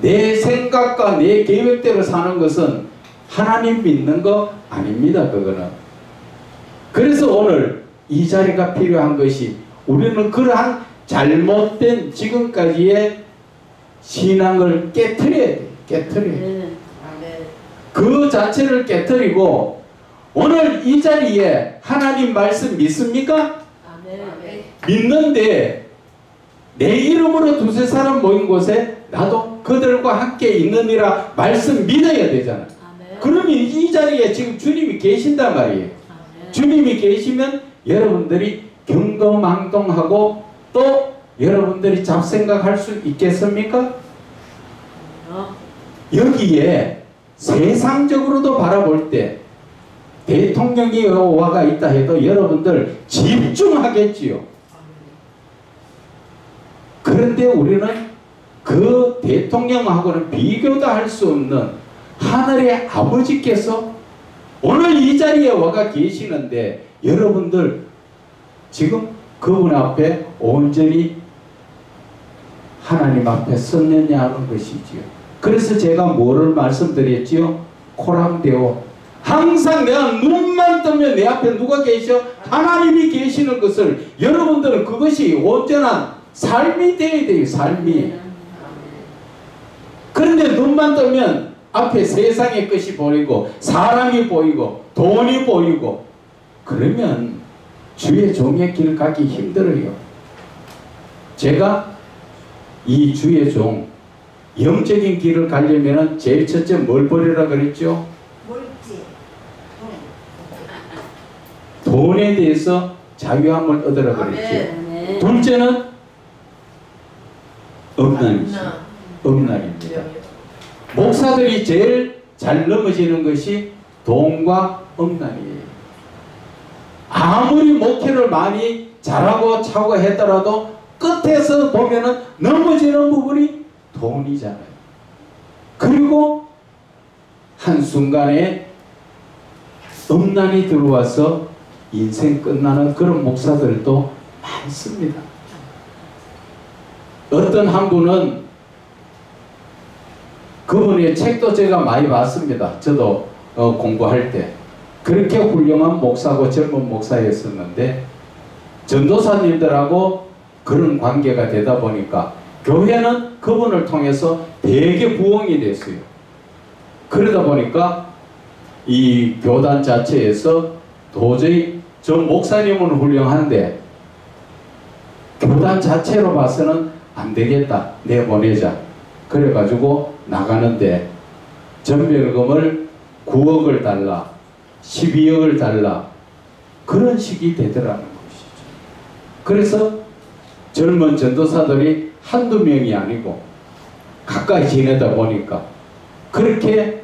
내 생각과 내 계획대로 사는 것은 하나님 믿는 거 아닙니다. 그거는. 그래서 오늘 이 자리가 필요한 것이, 우리는 그러한 잘못된 지금까지의 신앙을 깨트려야 돼요. 깨트려야 돼요. 그 자체를 깨트리고, 오늘 이 자리에 하나님 말씀 믿습니까? 믿는데 내 이름으로 두세 사람 모인 곳에 나도 그들과 함께 있느니라 말씀 믿어야 되잖아요. 그러면 이 자리에 지금 주님이 계신단 말이에요. 주님이 계시면 여러분들이 경거망동하고 또 여러분들이 잡생각할 수 있겠습니까? 여기에 세상적으로도 바라볼 때 대통령이 와가 있다 해도 여러분들 집중하겠지요. 그런데 우리는 그 대통령하고는 비교도 할 수 없는 하늘의 아버지께서 오늘 이 자리에 와가 계시는데, 여러분들 지금 그분 앞에 온전히 하나님 앞에 섰느냐 하는 것이지요. 그래서 제가 뭐를 말씀드렸지요? 코람데오. 항상 내가 눈만 뜨면 내 앞에 누가 계셔? 하나님이 계시는 것을, 여러분들은 그것이 온전한 삶이 되어야 돼요. 삶이. 그런데 눈만 뜨면 앞에 세상의 것이 보이고 사람이 보이고 돈이 보이고, 그러면 주의 종의 길 가기 힘들어요. 제가 이 주의 종 영적인 길을 가려면 제일 첫째 뭘 버리라 그랬죠? 돈에 대해서 자유함을 얻으라 그랬죠. 둘째는 음란이죠. 음란입니다. 목사들이 제일 잘 넘어지는 것이 돈과 음란이에요. 아무리 목회를 많이 잘하고 차고 했더라도 끝에서 보면은 넘어지는 부분이 돈이잖아요. 그리고 한순간에 음란이 들어와서 인생 끝나는 그런 목사들도 많습니다. 어떤 한 분은, 그분의 책도 제가 많이 봤습니다. 저도 공부할 때. 그렇게 훌륭한 목사고 젊은 목사였었는데, 전도사님들하고 그런 관계가 되다 보니까 교회는 그분을 통해서 되게 부흥이 됐어요. 그러다 보니까 이 교단 자체에서 도저히 저 목사님은 훌륭한데 교단 자체로 봐서는 안 되겠다, 내보내자. 그래가지고 나가는데 전별금을 9억을 달라, 12억을 달라, 그런 식이 되더라는 것이죠. 그래서 젊은 전도사들이 한두 명이 아니고 가까이 지내다 보니까 그렇게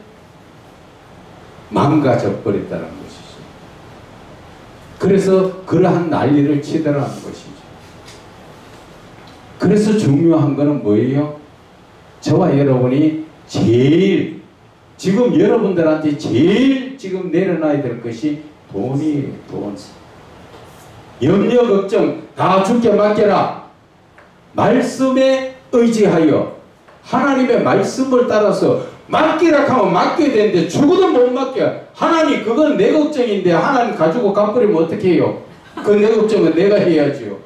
망가져 버렸다는 것이죠. 그래서 그러한 난리를 치더라는 것이죠. 그래서 중요한 것은 뭐예요? 저와 여러분이 제일 지금 여러분들한테 제일 지금 내려놔야 될 것이 돈이에요. 돈. 염려 걱정 다 주께 맡겨라. 말씀에 의지하여 하나님의 말씀을 따라서 맡기라 하면 맡겨야 되는데 죽어도 못 맡겨. 하나님 그건 내 걱정인데 하나님 가지고 갚으려면 어떻게 해요? 그 내 걱정은 내가 해야지요.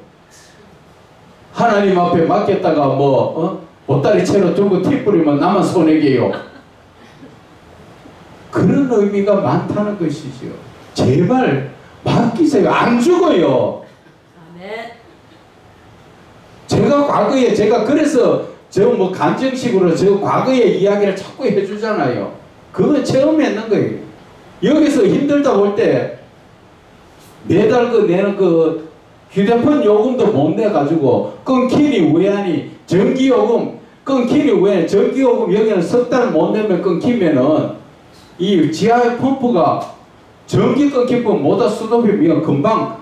하나님 앞에 맡겼다가 보따리 채로 들고 티 뿌리면 나만 손해게요. 그런 의미가 많다는 것이죠. 제발 맡기세요. 안 죽어요. 제가 과거에 제가 그래서 저 간정식으로 저 과거의 이야기를 자꾸 해주잖아요. 그거 처음 했는 거예요. 여기서 힘들다 볼 때 매달 내는 휴대폰 요금도 못 내가지고 끊기니 왜 하니 전기요금 끊기니 왜 전기요금 여기는 석 달 못 내면 끊기면은 이 지하의 펌프가 전기 끊기면 모다 수도비면 금방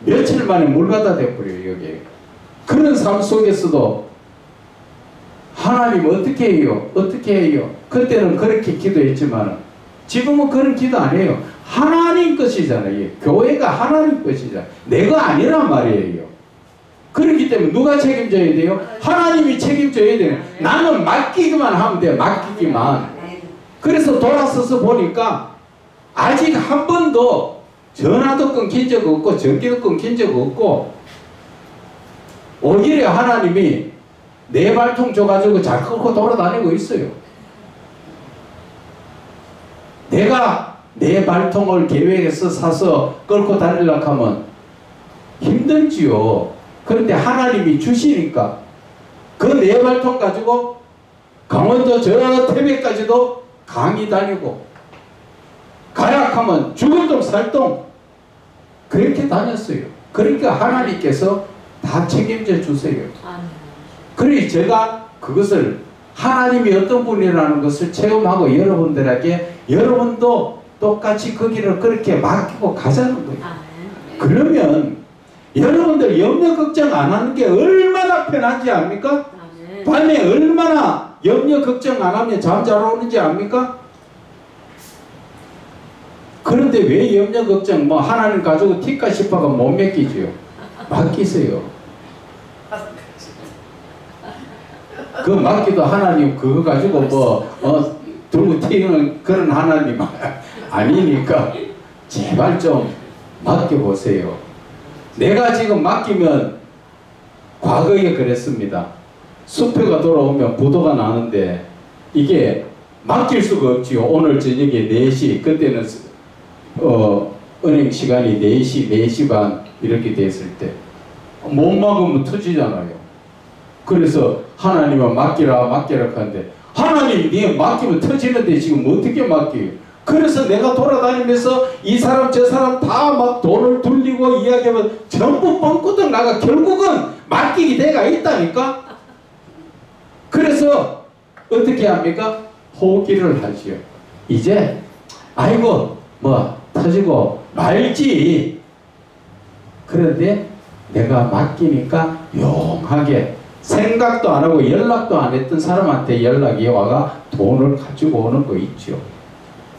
며칠 만에 물가다 돼버려요. 여기 그런 삶 속에서도 하나님 어떻게 해요? 어떻게 해요? 그때는 그렇게 기도했지만 지금은 그런 기도 안 해요. 하나님 것이잖아요. 교회가 하나님 것이잖아요. 내가 아니란 말이에요. 그렇기 때문에 누가 책임져야 돼요? 하나님이 책임져야 돼요. 나는 맡기기만 하면 돼요. 맡기기만. 그래서 돌아서서 보니까 아직 한 번도 전화도 끊긴 적 없고 전기도 끊긴 적 없고 오히려 하나님이 내 발통 줘가지고 잘 끌고 돌아다니고 있어요. 내가 내 발통을 계획해서 사서 끌고 다니려고 하면 힘들지요. 그런데 하나님이 주시니까 그 내 발통 가지고 강원도 저 태백까지도 강의 다니고 가락하면 죽을동 살동 그렇게 다녔어요. 그러니까 하나님께서 다 책임져 주세요. 그래 제가 그것을 하나님이 어떤 분이라는 것을 체험하고 여러분들에게 여러분도 똑같이 그 길을 그렇게 맡기고 가자는 거예요. 그러면 여러분들 염려 걱정 안 하는 게 얼마나 편한지 압니까? 밤에 얼마나 염려 걱정 안 하면 잠 잘 오는지 압니까? 그런데 왜 염려 걱정 하나님 가지고 틱까 싶어가 못 맡기지요? 맡기세요. 그 맡기도 하나님 그거 가지고 들고 튀는 그런 하나님 아니니까 제발 좀 맡겨보세요. 내가 지금 맡기면 과거에 그랬습니다. 수표가 돌아오면 부도가 나는데 이게 맡길 수가 없지요. 오늘 저녁에 4시 그때는 은행 시간이 4시, 4시 반 이렇게 됐을 때 못 막으면 터지잖아요. 그래서 하나님은 맡기라 하는데 하나님 네 맡기면 터지는데 지금 어떻게 맡겨요? 그래서 내가 돌아다니면서 이 사람 저 사람 다 막 돈을 돌리고 이야기하면 전부 뻥꾸덕 나가 결국은 맡기기 대가 있다니까. 그래서 어떻게 합니까? 포기를 하지요. 이제 아이고 터지고 말지. 그런데 내가 맡기니까 용하게 생각도 안 하고 연락도 안 했던 사람한테 연락이 와가 돈을 가지고 오는 거 있죠.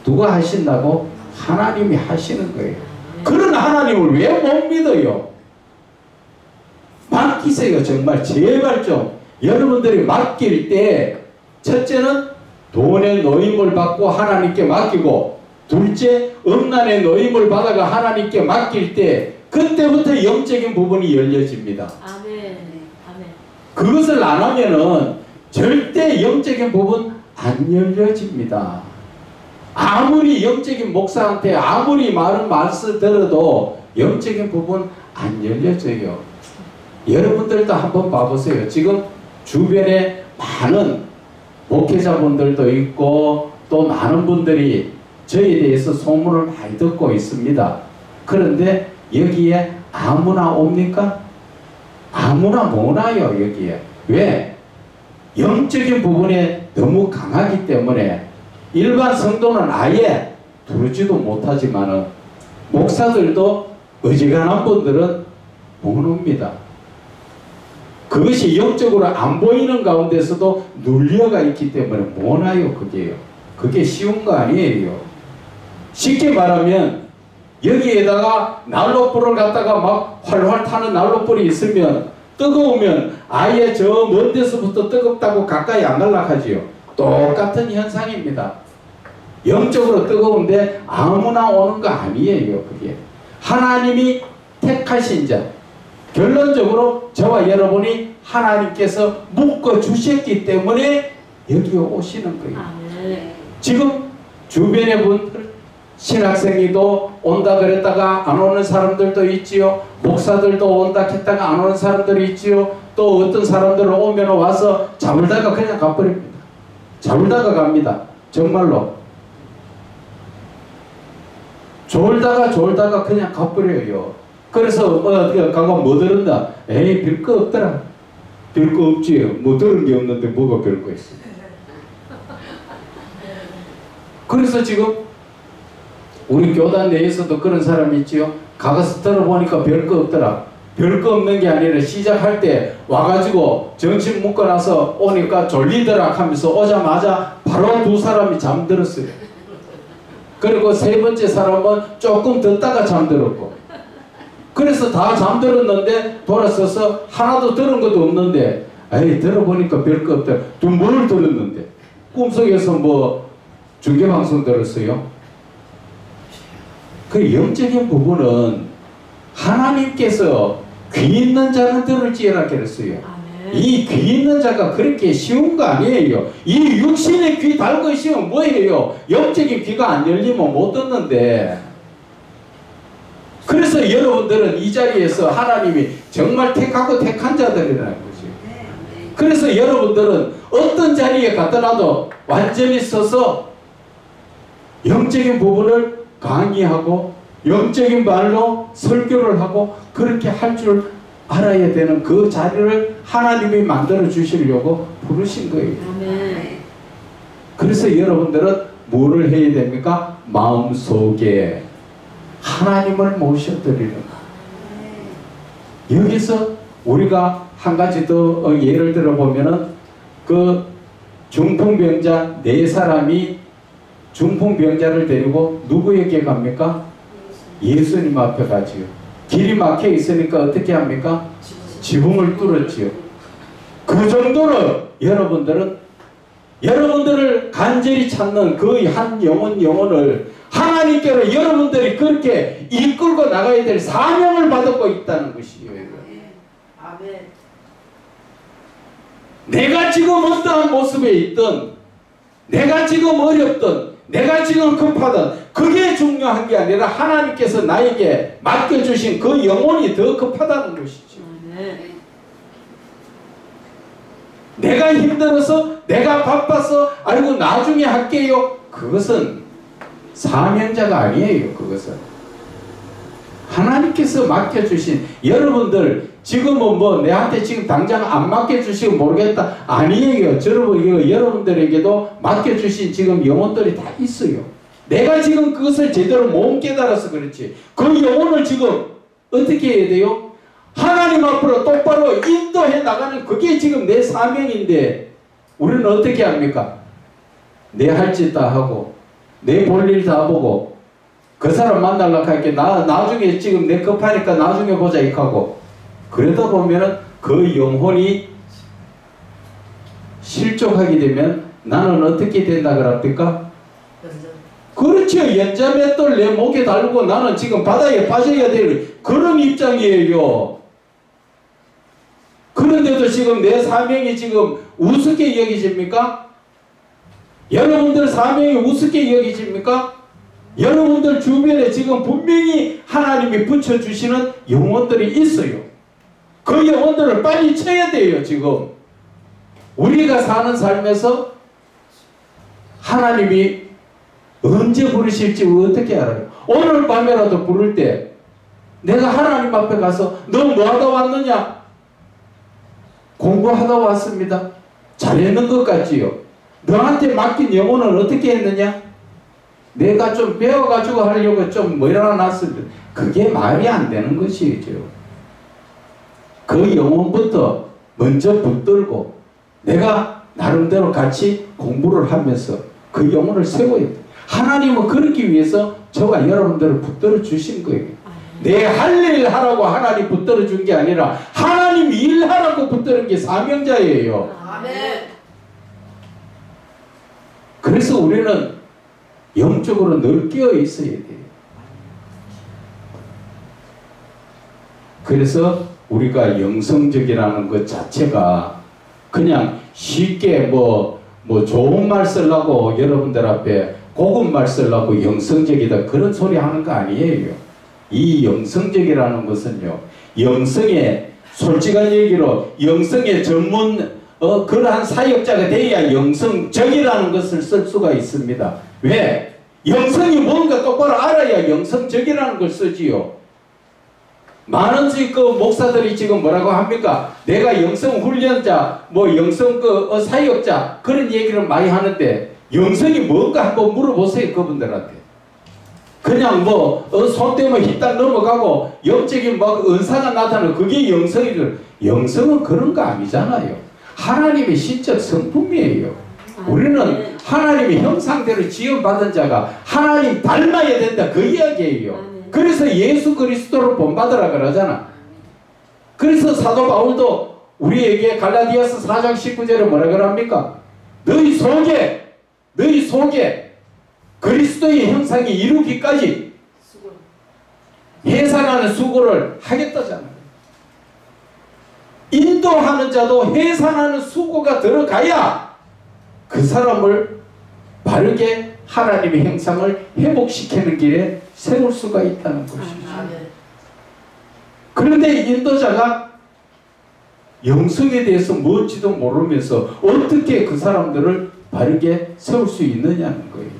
누가 하신다고? 하나님이 하시는 거예요. 그런 하나님을 왜 못 믿어요? 맡기세요. 정말 제발 좀. 여러분들이 맡길 때 첫째는 돈의 노임을 받고 하나님께 맡기고 둘째 음란의 노임을 받아가 하나님께 맡길 때 그때부터 영적인 부분이 열려집니다. 아멘. 그것을 안 하면은 절대 영적인 부분 안 열려집니다. 아무리 영적인 목사한테 아무리 많은 말씀 들어도 영적인 부분 안 열려져요. 여러분들도 한번 봐보세요. 지금 주변에 많은 목회자분들도 있고 또 많은 분들이 저에 대해서 소문을 많이 듣고 있습니다. 그런데 여기에 아무나 옵니까? 아무나 못 와요. 여기에. 왜? 영적인 부분에 너무 강하기 때문에 일반 성도는 아예 들지도 못하지만은 목사들도 어지간한 분들은 못 옵니다. 그것이 영적으로 안 보이는 가운데서도 눌려가 있기 때문에 못 와요. 그게요. 그게 쉬운 거 아니에요. 쉽게 말하면 여기에다가 난로불을 갖다가 막 활활 타는 난로불이 있으면 뜨거우면 아예 저 먼 데서부터 뜨겁다고 가까이 안 갈락하지요. 똑같은 현상입니다. 영적으로 뜨거운데 아무나 오는 거 아니에요. 그게 하나님이 택하신 자, 결론적으로 저와 여러분이 하나님께서 묶어 주셨기 때문에 여기 오시는 거예요. 지금 주변의 분들, 신학생이도 온다 그랬다가 안 오는 사람들도 있지요. 목사들도 온다 했다가 안 오는 사람들이 있지요. 또 어떤 사람들은 오면 와서 잠을다가 그냥 가버립니다. 잠을다가 갑니다. 정말로. 졸다가 그냥 가버려요. 그래서 가면 뭐 들었나? 에이, 별 거 없더라. 별 거 없지. 뭐 들은 게 없는데 뭐가 별 거 있어. 그래서 지금 우리 교단 내에서도 그런 사람이 있지요. 가서 들어보니까 별 거 없더라. 별 거 없는 게 아니라 시작할 때 와가지고 정신 묶어놔서 오니까 졸리더라 하면서 오자마자 바로 두 사람이 잠들었어요. 그리고 세 번째 사람은 조금 듣다가 잠들었고, 그래서 다 잠들었는데 돌아서서 하나도 들은 것도 없는데, 에이, 들어보니까 별 거 없더라. 또 뭘 들었는데? 꿈속에서 뭐 중계방송 들었어요? 그 영적인 부분은 하나님께서 귀 있는 자는 들을지어라 그랬어요. 이 귀 있는 자가 그렇게 쉬운 거 아니에요. 이 육신의 귀 달고 있으면 뭐예요? 영적인 귀가 안 열리면 못 듣는데. 그래서 여러분들은 이 자리에서 하나님이 정말 택하고 택한 자들이라는 거죠. 그래서 여러분들은 어떤 자리에 갖다 놔도 완전히 서서 영적인 부분을 강의하고 영적인 말로 설교를 하고 그렇게 할 줄 알아야 되는 그 자리를 하나님이 만들어 주시려고 부르신 거예요. 그래서 여러분들은 뭐를 해야 됩니까? 마음속에 하나님을 모셔드리는 거예요. 여기서 우리가 한 가지 더 예를 들어보면은 그 중풍병자 4사람이 중풍병자를 데리고 누구에게 갑니까? 예수님 앞에 가지요. 길이 막혀 있으니까 어떻게 합니까? 지붕을 뚫었지요. 그 정도로 여러분들을 간절히 찾는 그 한 영혼을 하나님께로 여러분들이 그렇게 이끌고 나가야 될 사명을 받고 있다는 것이에요. 아멘. 내가 지금 어떠한 모습에 있든, 내가 지금 어렵든, 내가 지금 급하든 그게 중요한 게 아니라 하나님께서 나에게 맡겨주신 그 영혼이 더 급하다는 것이죠. 내가 힘들어서, 내가 바빠서 아이고 나중에 할게요. 그것은 사명자가 아니에요. 그것은 하나님께서 맡겨주신, 여러분들 지금은 뭐 내한테 지금 당장 안 맡겨주시고 모르겠다 아니에요. 여러분들에게도 맡겨주신 지금 영혼들이 다 있어요. 내가 지금 그것을 제대로 못 깨달아서 그렇지. 그 영혼을 지금 어떻게 해야 돼요? 하나님 앞으로 똑바로 인도해 나가는 그게 지금 내 사명인데 우리는 어떻게 합니까? 내 할 짓 다 하고 내 볼 일 다 보고 그 사람 만나려고 할게 나중에 지금 내 급하니까 나중에 보자 이렇게 하고, 그러다 보면은 그 영혼이 실족하게 되면 나는 어떻게 된다 그럽니까? 그렇죠. 연자맷돌 내 목에 달고 나는 지금 바다에 빠져야 될 그런 입장이에요. 그런데도 지금 내 사명이 지금 우습게 여기집니까? 여러분들 사명이 우습게 여기집니까? 여러분들 주변에 지금 분명히 하나님이 붙여주시는 영혼들이 있어요. 그 영혼들을 빨리 쳐야 돼요. 지금 우리가 사는 삶에서 하나님이 언제 부르실지 어떻게 알아요? 오늘 밤에라도 부를 때 내가 하나님 앞에 가서 너 뭐하다 왔느냐? 공부하다 왔습니다. 잘했는 것 같지요? 너한테 맡긴 영혼을 어떻게 했느냐? 내가 좀 배워가지고 하려고 좀 몰아놨습니다. 그게 말이 안 되는 것이죠. 그 영혼부터 먼저 붙들고 내가 나름대로 같이 공부를 하면서 그 영혼을 세워야 돼. 하나님은 그러기 위해서 저와 여러분들을 붙들어 주신 거예요. 내 할 일 하라고 하나님 붙들어 준 게 아니라 하나님 일하라고 붙들은 게 사명자예요. 아멘. 그래서 우리는 영적으로 늘 깨어 있어야 돼요. 그래서 우리가 영성적이라는 것 자체가 그냥 쉽게 뭐 좋은 말 쓰려고 여러분들 앞에 고급 말 쓰려고 영성적이다 그런 소리 하는 거 아니에요. 이 영성적이라는 것은요, 영성의 솔직한 얘기로 영성의 전문 그러한 사역자가 돼야 영성적이라는 것을 쓸 수가 있습니다. 왜? 영성이 뭔가 똑바로 알아야 영성적이라는 걸 쓰지요. 많은 그 목사들이 지금 뭐라고 합니까? 내가 영성 훈련자, 뭐 영성 사역자 그런 얘기를 많이 하는데 영성이 뭔가 한번 물어보세요. 그분들한테. 그냥 손 떼면 휘딱 넘어가고 영적인 은사가 나타나는 그게 영성이죠. 영성은 그런 거 아니잖아요. 하나님의 신적 성품이에요. 우리는 하나님의 형상대로 지음받은 자가 하나님 닮아야 된다 그 이야기예요. 그래서 예수 그리스도를 본받으라 그러잖아. 그래서 사도 바울도 우리에게 갈라디아서 4장 19절에 뭐라 그럽니까? 너희 속에 그리스도의 형상이 이루기까지 해산하는 수고를 하겠다잖아요. 인도하는 자도 해산하는 수고가 들어가야 그 사람을 바르게 하나님의 형상을 회복시키는 길에 세울 수가 있다는 것이죠. 그런데 인도자가 영성에 대해서 뭔지도 모르면서 어떻게 그 사람들을 바르게 세울 수 있느냐는 거예요.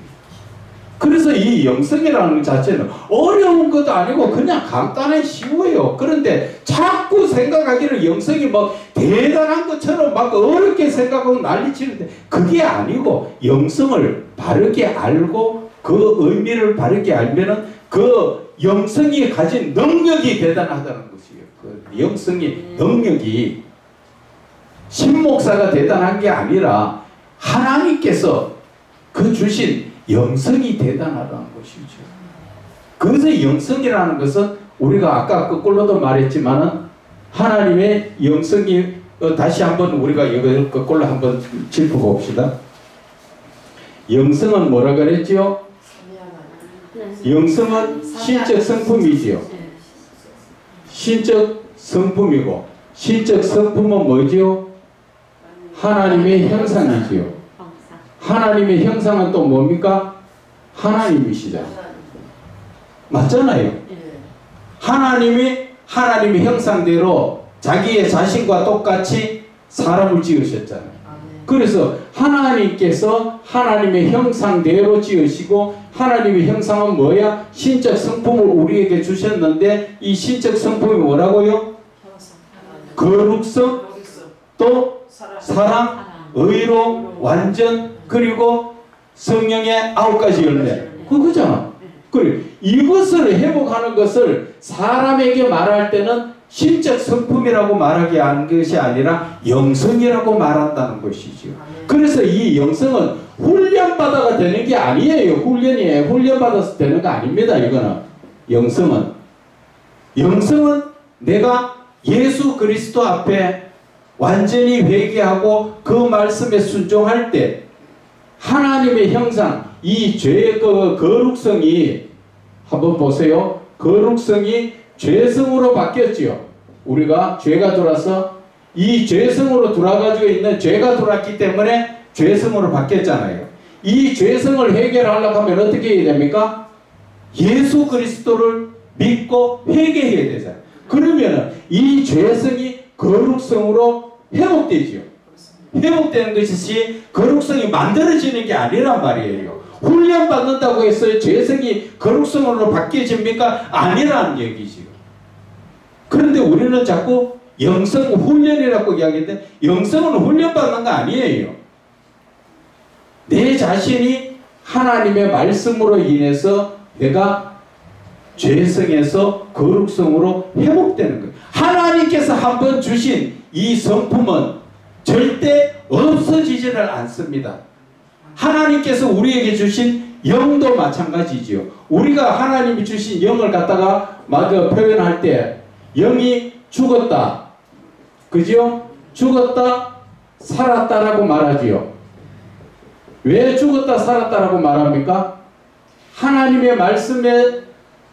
그래서 이 영성이라는 것 자체는 어려운 것도 아니고 그냥 간단해 쉬워요. 그런데 자꾸 생각하기를 영성이 대단한 것처럼 어렵게 생각하고 난리치는데 그게 아니고 영성을 바르게 알고 그 의미를 바르게 알면은 그 영성이 가진 능력이 대단하다는 것이에요. 그 영성의 능력이 신목사가 대단한 게 아니라 하나님께서 그 주신 영성이 대단하다는 것이죠. 그래서 영성이라는 것은 우리가 아까 거꾸로도 말했지만은 하나님의 영성이 다시 한번 우리가 이거 거꾸로 한번 짚어봅시다. 영성은 뭐라 그랬지요? 영성은 신적 성품이지요. 신적 성품이고 신적 성품은 뭐지요? 하나님의 형상이지요. 하나님의 형상은 또 뭡니까? 하나님이시잖아요. 맞잖아요. 하나님이 하나님의 형상대로 자기의 자신과 똑같이 사람을 지으셨잖아요. 그래서 하나님께서 하나님의 형상대로 지으시고 하나님의 형상은 뭐야? 신적 성품을 우리에게 주셨는데 이 신적 성품이 뭐라고요? 거룩성, 또 사랑, 의로, 완전, 그리고 성령의 9가지 열매. 그거잖아. 그래. 이것을 회복하는 것을 사람에게 말할 때는 신적 성품이라고 말하게 하는 것이 아니라 영성이라고 말한다는 것이죠. 그래서 이 영성은 훈련받아가 되는 게 아니에요. 훈련받아서 되는 거 아닙니다. 이거는. 영성은 내가 예수 그리스도 앞에 완전히 회개하고 그 말씀에 순종할 때 하나님의 형상, 이 죄의 거룩성이 한번 보세요. 거룩성이 죄성으로 바뀌었지요. 우리가 죄가 들어와서 이 죄성으로 돌아가지고 있는 죄가 들어왔기 때문에 죄성으로 바뀌었잖아요. 이 죄성을 해결하려고 하면 어떻게 해야 됩니까? 예수 그리스도를 믿고 회개해야 되잖아요. 그러면 이 죄성이 거룩성으로 회복되지요. 회복되는 것이 거룩성이 만들어지는 게 아니란 말이에요. 훈련받는다고 해서 죄성이 거룩성으로 바뀌어집니까? 아니라는 얘기지요. 그런데 우리는 자꾸 영성 훈련이라고 이야기하는데 영성은 훈련받는 거 아니에요. 내 자신이 하나님의 말씀으로 인해서 내가 죄성에서 거룩성으로 회복되는 거예요. 하나님께서 한번 주신 이 성품은 절대 없어지지를 않습니다. 하나님께서 우리에게 주신 영도 마찬가지지요. 우리가 하나님이 주신 영을 갖다가 막 표현할 때 영이 죽었다, 그죠? 죽었다, 살았다라고 말하지요. 왜 죽었다 살았다라고 말합니까? 하나님의 말씀에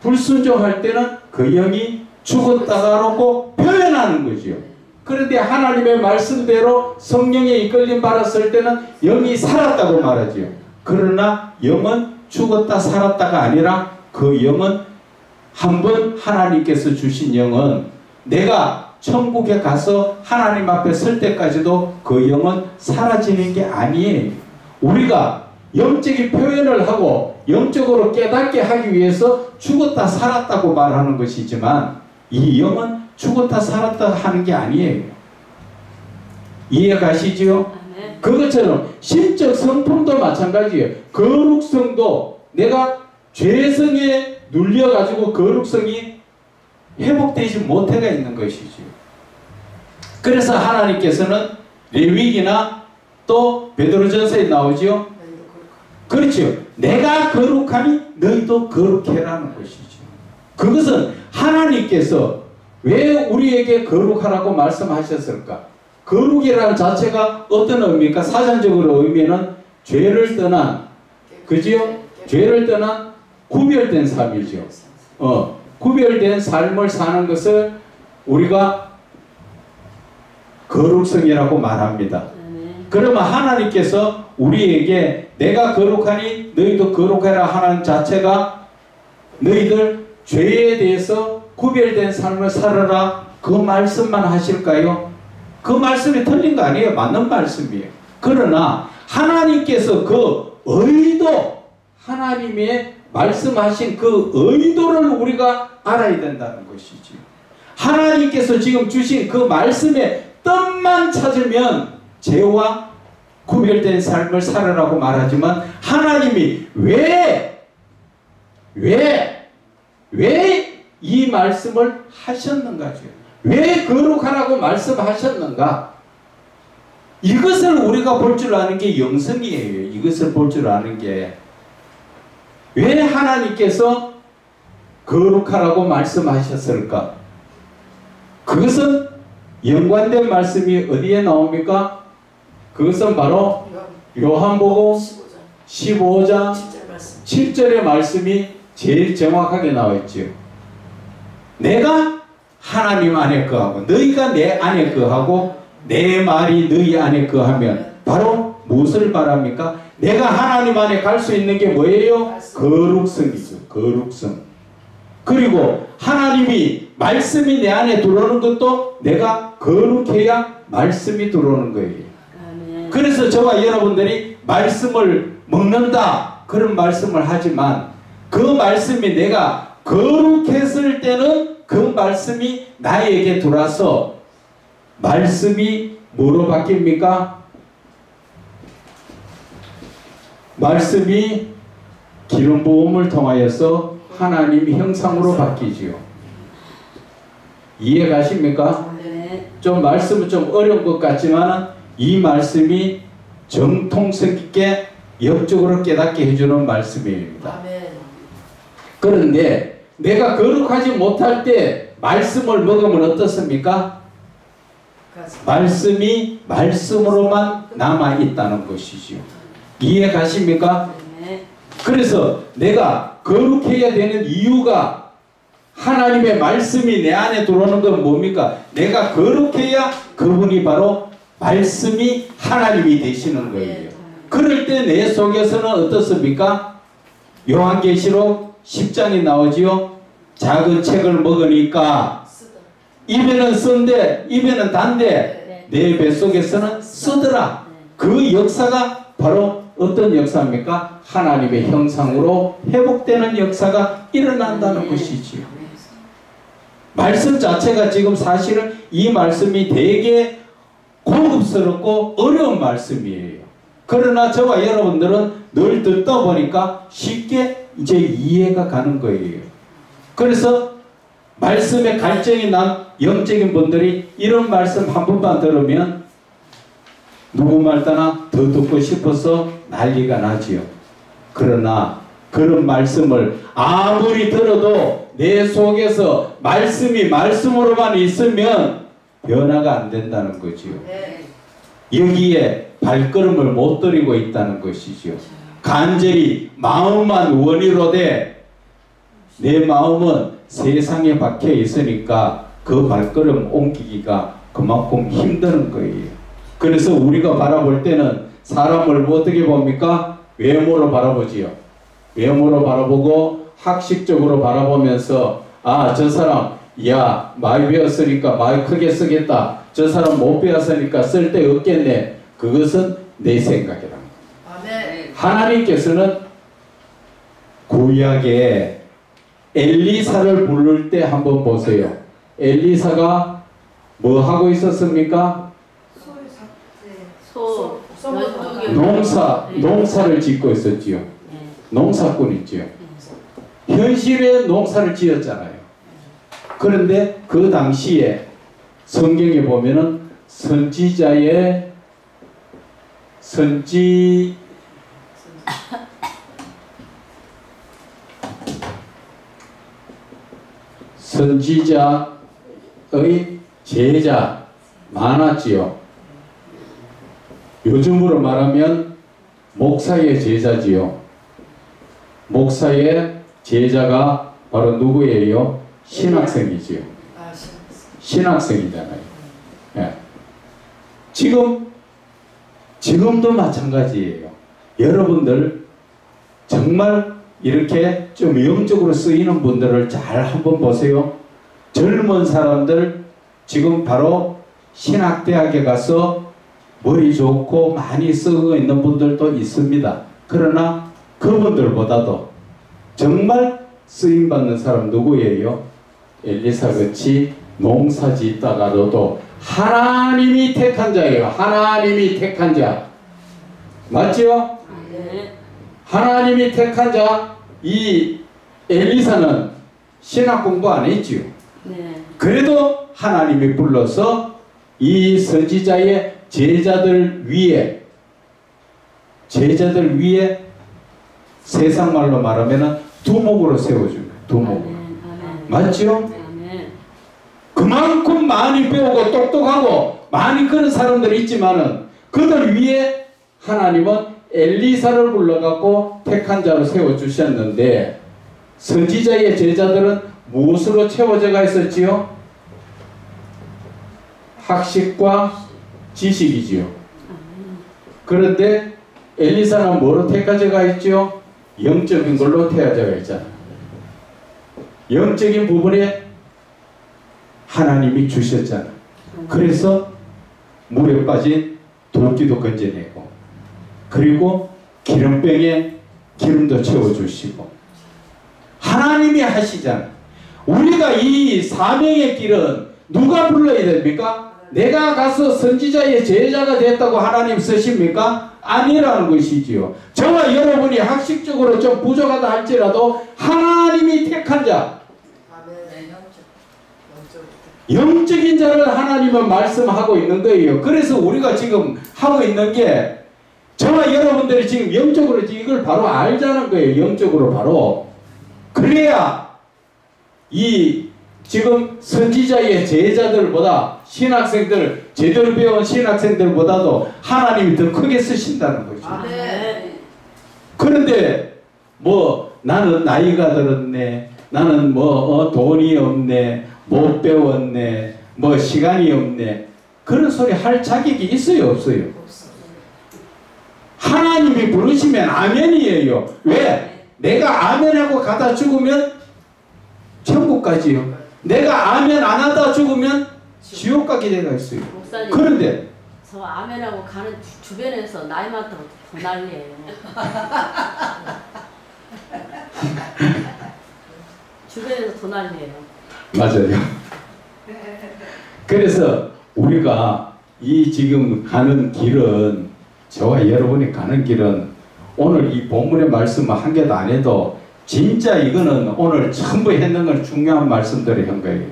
불순종할 때는 그 영이 죽었다라고 표현하는 거지요. 그런데 하나님의 말씀대로 성령에 이끌림 받았을 때는 영이 살았다고 말하지요. 그러나 영은 죽었다 살았다가 아니라 그 영은 한번 하나님께서 주신 영은 내가 천국에 가서 하나님 앞에 설 때까지도 그 영은 사라지는 게 아니에요. 우리가 영적인 표현을 하고 영적으로 깨닫게 하기 위해서 죽었다 살았다고 말하는 것이지만 이 영은 죽었다 살았다 하는 게 아니에요. 이해가시지요? 그것처럼 심적 성품도 마찬가지예요. 거룩성도 내가 죄성에 눌려가지고 거룩성이 회복되지 못해가 있는 것이죠. 그래서 하나님께서는 레위기나 또 베드로전서에 나오지요. 그렇죠. 내가 거룩하니 너희도 거룩해라는 것이죠. 그것은 하나님께서 왜 우리에게 거룩하라고 말씀하셨을까? 거룩이라는 자체가 어떤 의미입니까? 사전적으로 의미는 죄를 떠난, 그지요? 죄를 떠난 구별된 삶이죠. 구별된 삶을 사는 것을 우리가 거룩성이라고 말합니다. 그러면 하나님께서 우리에게 내가 거룩하니 너희도 거룩해라 하는 자체가 너희들 죄에 대해서 구별된 삶을 살아라 그 말씀만 하실까요? 그 말씀이 틀린 거 아니에요. 맞는 말씀이에요. 그러나 하나님께서 그 의도, 하나님의 말씀하신 그 의도를 우리가 알아야 된다는 것이지. 하나님께서 지금 주신 그 말씀의 뜻만 찾으면 죄와 구별된 삶을 살아라고 말하지만 하나님이 왜 이 말씀을 하셨는가죠? 왜 거룩하라고 말씀하셨는가? 이것을 우리가 볼 줄 아는 게 영성이에요. 이것을 볼 줄 아는 게 왜 하나님께서 거룩하라고 말씀하셨을까? 그것은 연관된 말씀이 어디에 나옵니까? 그것은 바로 요한복음 15장 7절의 말씀이 제일 정확하게 나와 있죠. 내가 하나님 안에 거하고 너희가 내 안에 거하고 내 말이 너희 안에 거하면 바로 무엇을 말합니까? 내가 하나님 안에 갈 수 있는 게 뭐예요? 거룩성이죠. 거룩성. 그리고 하나님이 말씀이 내 안에 들어오는 것도 내가 거룩해야 말씀이 들어오는 거예요. 그래서 저와 여러분들이 말씀을 먹는다 그런 말씀을 하지만 그 말씀이 내가 거룩했을 때는 그 말씀이 나에게 들어와서 말씀이 뭐로 바뀝니까? 말씀이 기름 부음을 통하여서 하나님 형상으로 바뀌지요. 이해 가십니까? 좀 말씀은 좀 어려운 것 같지만 이 말씀이 정통성 있게 영적으로 깨닫게 해주는 말씀입니다. 그런데 내가 거룩하지 못할 때 말씀을 먹으면 어떻습니까? 말씀이 말씀으로만 남아있다는 것이지요. 이해 가십니까? 그래서 내가 거룩해야 되는 이유가 하나님의 말씀이 내 안에 들어오는 건 뭡니까? 내가 거룩해야 그분이 바로 말씀이 하나님이 되시는 거예요. 그럴 때 내 속에서는 어떻습니까? 요한계시록 10장이 나오지요. 작은 책을 먹으니까 입에는 쓴데 입에는 단데 내 뱃속에서는 쓰더라. 그 역사가 바로 어떤 역사입니까? 하나님의 형상으로 회복되는 역사가 일어난다는 것이지요. 말씀 자체가 지금 사실은 이 말씀이 되게 고급스럽고 어려운 말씀이에요. 그러나 저와 여러분들은 늘 듣다 보니까 쉽게 이제 이해가 가는 거예요. 그래서 말씀에 갈증이 난 영적인 분들이 이런 말씀 한 번만 들으면 누구 말 따나 더 듣고 싶어서 난리가 나지요. 그러나 그런 말씀을 아무리 들어도 내 속에서 말씀이 말씀으로만 있으면 변화가 안 된다는 거지요. 네. 여기에 발걸음을 못 들이고 있다는 것이지요. 간절히 마음만 원이로되 내 마음은 세상에 박혀 있으니까 그 발걸음 옮기기가 그만큼 힘드는 거예요. 그래서 우리가 바라볼 때는 사람을 어떻게 봅니까? 외모로 바라보지요. 외모로 바라보고 학식적으로 바라보면서 아, 저 사람 야 많이 배웠으니까 많이 크게 쓰겠다. 저 사람 못 배웠으니까 쓸 데 없겠네. 그것은 내 생각이라. 아멘. 하나님께서는 구약에 엘리사를 부를 때 한번 보세요. 엘리사가 뭐 하고 있었습니까? 농사를 짓고 있었지요. 농사꾼이지요. 현실에 농사를 지었잖아요. 그런데 그 당시에 성경에 보면은 선지자의 선지자의 제자 많았지요. 요즘으로 말하면 목사의 제자지요. 목사의 제자가 바로 누구예요? 신학생이지요. 신학생이잖아요. 예. 지금도 마찬가지예요. 여러분들 정말 이렇게 좀 영적으로 쓰이는 분들을 잘 한번 보세요. 젊은 사람들 지금 바로 신학대학에 가서 머리 좋고 많이 쓰고 있는 분들도 있습니다. 그러나 그분들보다도 정말 쓰임받는 사람 누구예요? 엘리사같이 농사 짓다가도 하나님이 택한 자예요. 하나님이 택한 자. 맞죠? 네. 하나님이 택한 자. 이 엘리사는 신학 공부 안 했지요. 네. 그래도 하나님이 불러서 이 선지자의 제자들 위에 세상 말로 말하면 두목으로 세워줍니다. 두목. 맞죠? 그만큼 많이 배우고 똑똑하고 많이 그런 사람들이 있지만은 그들 위에 하나님은 엘리사를 불러갖고 택한 자로 세워주셨는데 선지자의 제자들은 무엇으로 채워져가 있었지요? 학식과 지식이지요. 그런데 엘리사는 뭐로 택하져가 있죠? 영적인 걸로 태워져가 있잖아요. 영적인 부분에 하나님이 주셨잖아요. 그래서 물에 빠진 도끼도 건져내고 그리고 기름병에 기름도 채워주시고 하나님이 하시잖아요. 우리가 이 사명의 길은 누가 불러야 됩니까? 내가 가서 선지자의 제자가 됐다고 하나님 쓰십니까? 아니라는 것이지요. 저와 여러분이 학식적으로 좀 부족하다 할지라도 하나님이 택한 자, 영적인 자를 하나님은 말씀하고 있는 거예요. 그래서 우리가 지금 하고 있는 게 저와 여러분들이 지금 영적으로 이걸 바로 알자는 거예요. 영적으로 바로. 그래야 이 지금 선지자의 제자들보다 신학생들, 제대로 배운 신학생들보다도 하나님이 더 크게 쓰신다는 거죠. 그런데 뭐 나는 나이가 들었네, 나는 뭐 돈이 없네, 못 배웠네, 뭐 시간이 없네, 그런 소리 할 자격이 있어요, 없어요? 하나님이 부르시면 아멘이에요. 왜? 내가 아멘하고 가다 죽으면 천국 가지요. 내가 아멘 안 하다 죽으면 지옥 가게 되어 있어요. 목사님, 그런데 저 아멘하고 가는 주변에서 나이 많다고 더 난리예요. 주변에서 더 난리예요. 맞아요. 그래서 우리가 이 지금 가는 길은, 저와 여러분이 가는 길은 오늘 이 본문의 말씀 한 개도 안 해도 진짜 이거는 오늘 전부 했는 건 중요한 말씀들을 한 거예요.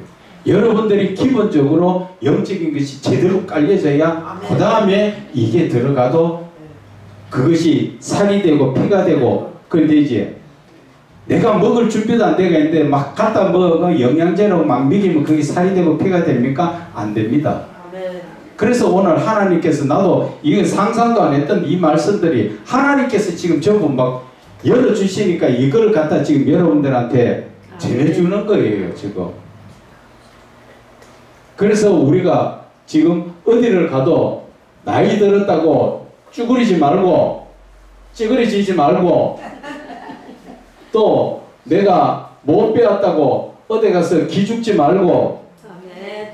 여러분들이 기본적으로 영적인 것이 제대로 깔려져야 그 다음에 이게 들어가도 그것이 살이 되고 피가 되고. 그런데 이제 내가 먹을 준비도 안 되고 있는데 막 갖다 먹어 영양제로 막 먹이면 그게 살이 되고 피가 됩니까? 안 됩니다. 그래서 오늘 하나님께서 나도 이거 상상도 안 했던 이 말씀들이 하나님께서 지금 전부 막 열어주시니까 이걸 갖다 지금 여러분들한테 전해주는 거예요 지금. 그래서 우리가 지금 어디를 가도 나이 들었다고 쭈그리지 말고 찌그러지지 말고 또 내가 못 배웠다고 어디 가서 기죽지 말고. 아멘.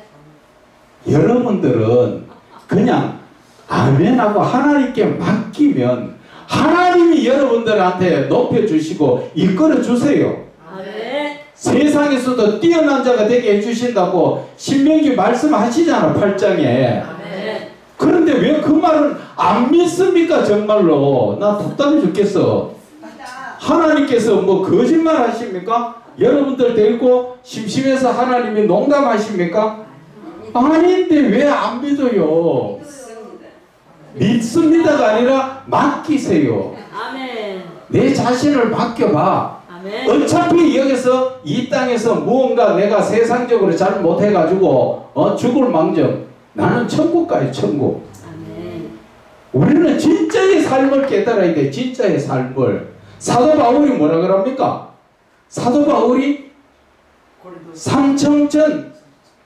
여러분들은 그냥 아멘하고 하나님께 맡기면 하나님이 여러분들한테 높여주시고 이끌어주세요. 아멘. 세상에서도 뛰어난 자가 되게 해주신다고 신명기 말씀하시잖아 8장에. 아멘. 그런데 왜 그 말을 안 믿습니까 정말로. 나 답답해 죽겠어. 하나님께서 뭐 거짓말 하십니까? 여러분들 데리고 심심해서 하나님이 농담하십니까? 아닌데 왜 안 믿어요? 믿습니다가 아니라 맡기세요. 아멘. 내 자신을 맡겨봐. 아멘. 어차피 여기서 이 땅에서 무언가 내가 세상적으로 잘 못해가지고 죽을 망정 나는 천국 가요. 천국. 아멘. 우리는 진짜의 삶을 깨달아야 돼. 진짜의 삶을. 사도 바울이 뭐라 그럽니까? 사도 바울이 삼청전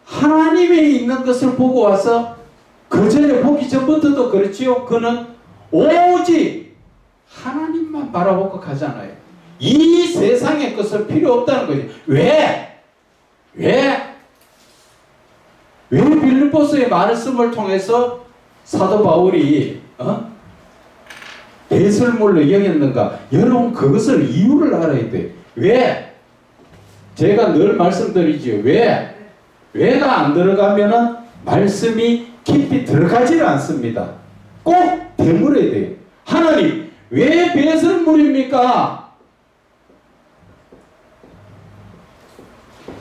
하나님에 있는 것을 보고 와서 그 전에 보기 전부터도 그렇지요. 그는 오직 하나님만 바라보고 가잖아요. 이 세상의 것은 필요 없다는 거죠. 왜? 왜 빌립보서의 말씀을 통해서 사도 바울이 배설물로 여겼는가? 여러분 그것을 이유를 알아야 돼. 왜? 제가 늘 말씀드리죠. 왜가 안 들어가면은 말씀이 깊이 들어가지를 않습니다. 꼭 되물어야 돼요. 하나님 왜 배설물입니까?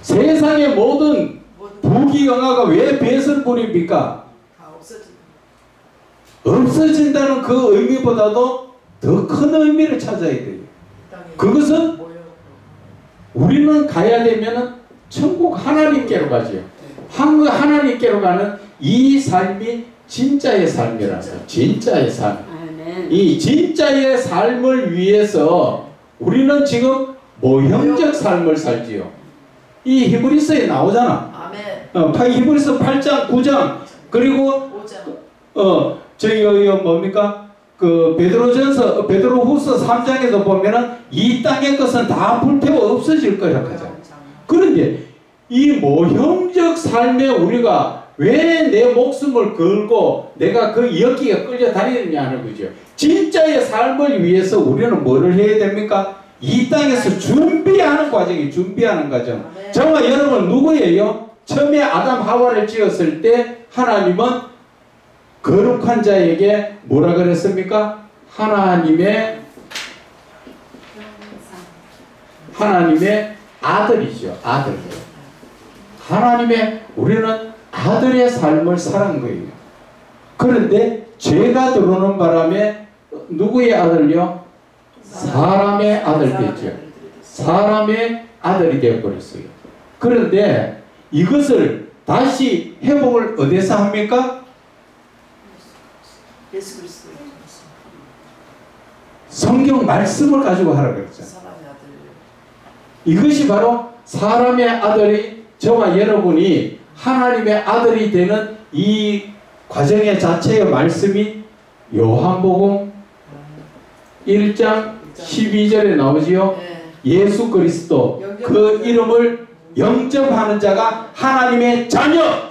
세상의 모든 부귀영화가 왜 배설물입니까? 없어진다는 그 의미보다도 더 큰 의미를 찾아야 돼요. 그것은 우리는 가야 되면은 천국 하나님께로 가죠. 하나님께로 가는 이 삶이 진짜의 삶이라서. 진짜의 삶. 아멘. 이 진짜의 삶을 위해서 우리는 지금 모형적 삶을 살지요. 이 히브리서에 나오잖아. 아멘. 히브리서 8장 9장 그리고 5장. 저희 뭡니까? 그 베드로후서 3장에도 보면은 이 땅의 것은 다 불태워 없어질 거라고 하잖아요. 그런데 이 모형적 삶에 우리가 왜 내 목숨을 걸고 내가 그 여기에 끌려 다니느냐는 거죠. 진짜의 삶을 위해서 우리는 뭐를 해야 됩니까? 이 땅에서 준비하는 과정이 준비하는 과정. 정말 여러분 누구예요? 처음에 아담 하와를 지었을 때 하나님은 거룩한 자에게 뭐라 그랬습니까? 하나님의 아들이죠. 아들. 하나님의 우리는 아들의 삶을 살은 거예요. 그런데 죄가 들어오는 바람에 누구의 아들요? 사람의 아들 됐죠. 사람의 아들이 되어버렸어요. 그런데 이것을 다시 회복을 어디서 합니까? 예수 그리스도. 성경 말씀을 가지고 하라 그랬잖아요. 사람의 아들. 이것이 바로 사람의 아들이 저와 여러분이 하나님의 아들이 되는 이 과정의 자체의 말씀이 요한복음 1장 12절에 나오지요. 네. 예수 그리스도 그 이름을 영접하는 자가 하나님의 자녀.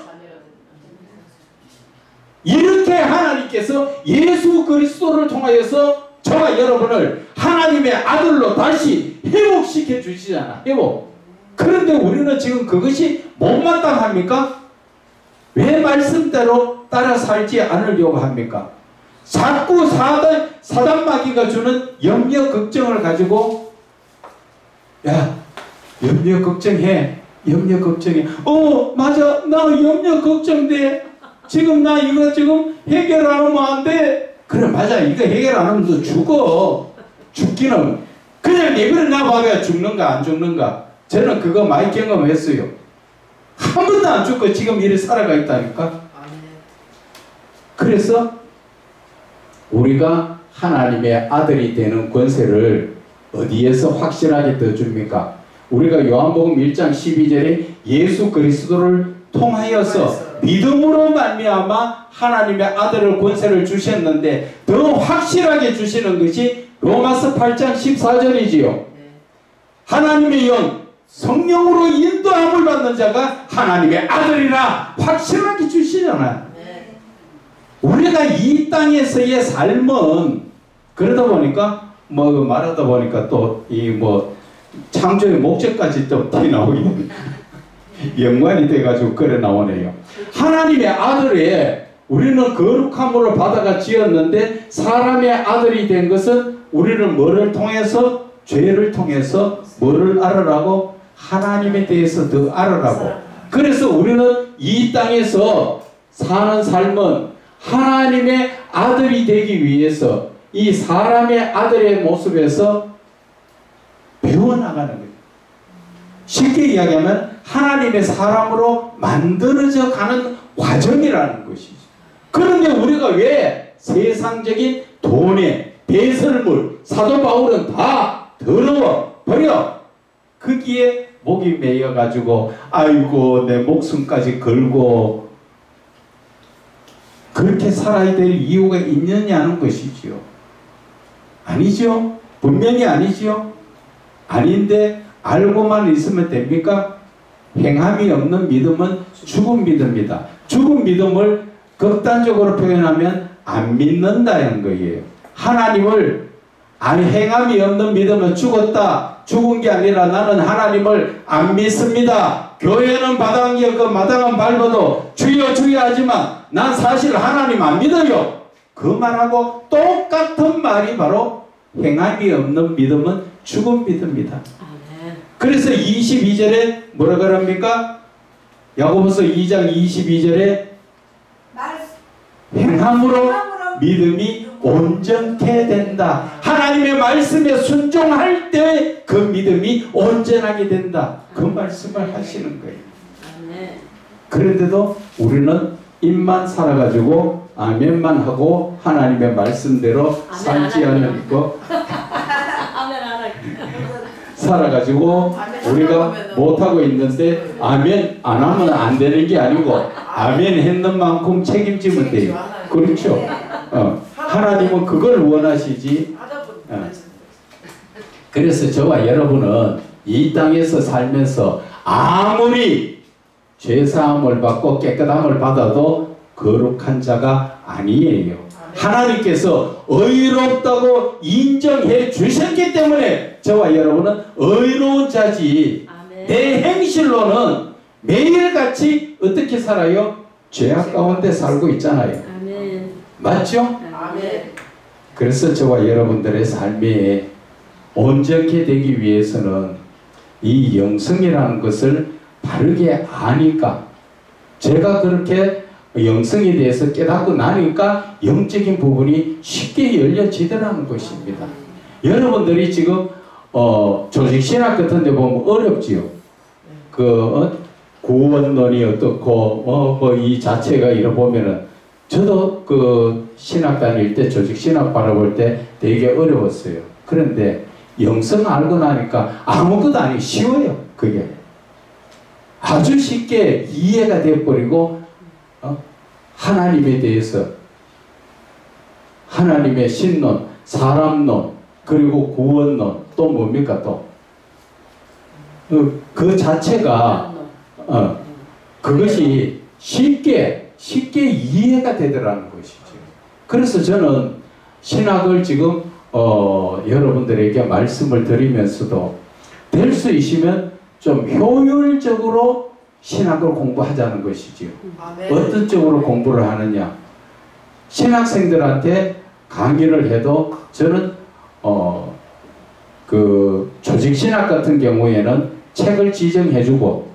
이렇게 하나님께서 예수 그리스도를 통하여서 저와 여러분을 하나님의 아들로 다시 회복시켜 주시잖아. 회복. 그런데 우리는 지금 그것이 못마땅합니까? 왜 말씀대로 따라 살지 않으려고 합니까? 자꾸 사단마귀가 주는 염려 걱정을 가지고 야 염려 걱정해. 염려 걱정이. 맞아. 나 염려 걱정돼. 지금 나 이거 지금 해결 안 하면 안 돼. 그래 맞아. 이거 해결 안 하면 너 죽어. 죽기는 그냥 내버려 놔봐야 죽는가 안 죽는가. 저는 그거 많이 경험했어요. 한 번도 안 죽고 지금 이렇게 살아가 있다니까. 그래서 우리가 하나님의 아들이 되는 권세를 어디에서 확실하게 더 줍니까? 우리가 요한복음 1장 12절에 예수 그리스도를 통하여서 믿음으로 말미암아 하나님의 아들을 권세를 주셨는데 더 확실하게 주시는 것이 로마서 8장 14절이지요. 하나님의 영 성령으로 인도함을 받는 자가 하나님의 아들이라 확실하게 주시잖아요. 우리가 이 땅에서의 삶은 그러다 보니까 뭐 말하다 보니까 또 이 뭐 창조의 목적까지 또 나오게 연관이 돼가지고 그래 나오네요. 하나님의 아들에 우리는 거룩함으로 받아가 지었는데 사람의 아들이 된 것은 우리는 뭐를 통해서? 죄를 통해서 뭐를 알으라고? 하나님에 대해서 더 알으라고. 그래서 우리는 이 땅에서 사는 삶은 하나님의 아들이 되기 위해서 이 사람의 아들의 모습에서 배워나가는 거예요. 쉽게 이야기하면 하나님의 사람으로 만들어져 가는 과정이라는 것이죠. 그런데 우리가 왜 세상적인 돈에 배설물, 사도 바울은 다 더러워 버려. 거기에 목이 매여가지고 아이고 내 목숨까지 걸고 그렇게 살아야 될 이유가 있느냐는 것이지요. 아니죠. 분명히 아니죠. 아닌데 알고만 있으면 됩니까? 행함이 없는 믿음은 죽은 믿음이다. 죽은 믿음을 극단적으로 표현하면 안 믿는다는 거예요. 하나님을 행함이 없는 믿음은 죽었다. 죽은 게 아니라 나는 하나님을 안 믿습니다. 교회는 마당은 밟아도 주여 주여 하지만 난 사실 하나님 안 믿어요. 그 말하고 똑같은 말이 바로 행함이 없는 믿음은 죽은 믿음이다. 그래서 22절에 뭐라 그럽니까? 야고보서 2장 22절에 행함으로 믿음이 온전케 된다. 하나님의 말씀에 순종할 때 그 믿음이 온전하게 된다. 그 말씀을 하시는 거예요. 그런데도 우리는 입만 살아가지고 아멘만 하고 하나님의 말씀대로 살지 않고 살아가지고 우리가 못하고 있는데 아멘 안 하면 안 되는 게 아니고 아멘 했는 만큼 책임지면 돼요. 그렇죠? 하나님은 그걸 원하시지. 그래서 저와 여러분은 이 땅에서 살면서 아무리 죄사함을 받고 깨끗함을 받아도 거룩한 자가 아니에요. 하나님께서 의롭다고 인정해 주셨기 때문에 저와 여러분은 의로운 자지. 내 행실로는 매일같이 어떻게 살아요? 죄악 가운데 살고 있잖아요. 맞죠? 그래서 저와 여러분들의 삶이 온전케 되기 위해서는 이 영성이라는 것을 바르게 아니까, 제가 그렇게 영성에 대해서 깨닫고 나니까 영적인 부분이 쉽게 열려지더라는 것입니다. 여러분들이 지금 조직신학 같은 데 보면 어렵지요. 구원론이 어떻고 이 자체가 이러 보면은 저도 그 신학 다닐 때 조직신학 바라볼 때 되게 어려웠어요. 그런데 영성 알고 나니까 아무것도 아니고 쉬워요. 그게 아주 쉽게 이해가 되어버리고 하나님에 대해서 하나님의 신론, 사람론, 그리고 구원론, 또 뭡니까 또 그 자체가 그것이 쉽게 이해가 되더라는 것이죠. 그래서 저는 신학을 지금 여러분들에게 말씀을 드리면서도 될 수 있으면 좀 효율적으로 신학을 공부하자는 것이지요. 어떤 쪽으로 공부를 하느냐. 신학생들한테 강의를 해도 저는 그 조직신학 같은 경우에는 책을 지정해주고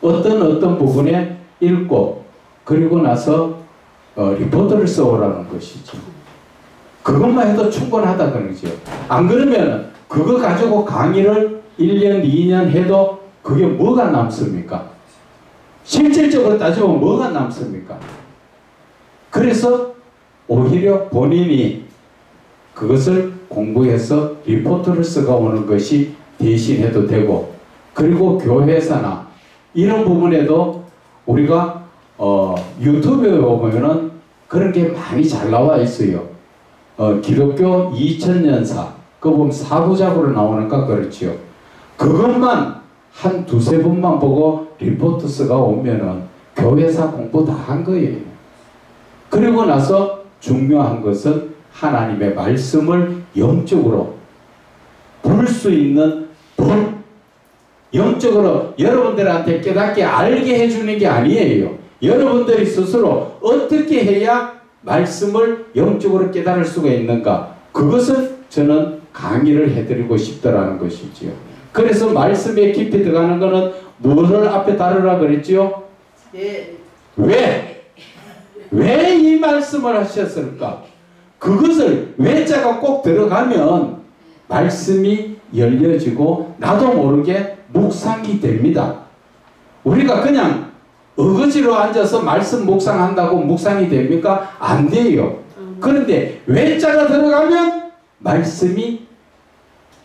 어떤 부분에 읽고 그리고 나서 리포트를 써오라는 것이죠. 그것만 해도 충분하다 그러죠. 안 그러면 그거 가지고 강의를 1년, 2년 해도 그게 뭐가 남습니까? 실질적으로 따지면 뭐가 남습니까? 그래서 오히려 본인이 그것을 공부해서 리포트를 써가 오는 것이 대신해도 되고, 그리고 교회사나 이런 부분에도 우리가 유튜브에 보면은 그런 게 많이 잘 나와 있어요. 기독교 2000년사 그거 보면 사부작으로 나오는가 그렇지요. 그것만 한 두세 번만 보고 리포트 써가 오면은 교회사 공부 다 한 거예요. 그리고 나서 중요한 것은 하나님의 말씀을 영적으로 볼 수 있는 법, 영적으로 여러분들한테 깨닫게 알게 해주는 게 아니에요. 여러분들이 스스로 어떻게 해야 말씀을 영적으로 깨달을 수가 있는가, 그것을 저는 강의를 해드리고 싶다라는 것이지요. 그래서 말씀에 깊이 들어가는 것은 무엇을 앞에 다루라 그랬지요? 왜 이 말씀을 하셨을까? 그것을 왜자가 꼭 들어가면 말씀이 열려지고 나도 모르게 묵상이 됩니다. 우리가 그냥 어거지로 앉아서 말씀 묵상한다고 묵상이 됩니까? 안 돼요. 그런데 왜자가 들어가면 말씀이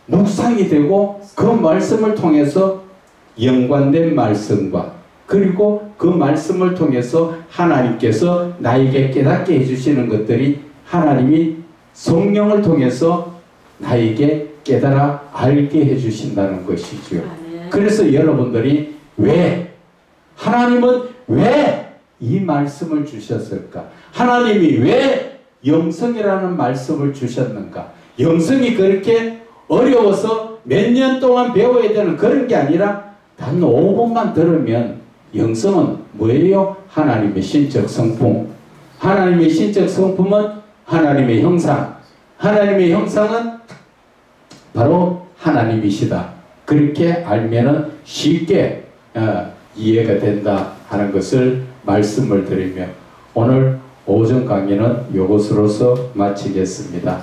묵상이 되고 그 말씀을 통해서 연관된 말씀과 그리고 그 말씀을 통해서 하나님께서 나에게 깨닫게 해주시는 것들이 하나님이 성령을 통해서 나에게 깨달아 알게 해주신다는 것이지요. 그래서 여러분들이 왜 하나님은 왜 이 말씀을 주셨을까? 하나님이 왜 영성이라는 말씀을 주셨는가? 영성이 그렇게 어려워서 몇 년 동안 배워야 되는 그런 게 아니라 단 5분만 들으면 영성은 뭐예요? 하나님의 신적 성품. 하나님의 신적 성품은 하나님의 형상. 하나님의 형상은 바로 하나님이시다. 그렇게 알면은 쉽게 이해가 된다 하는 것을 말씀을 드리며 오늘 오전 강의는 이것으로서 마치겠습니다.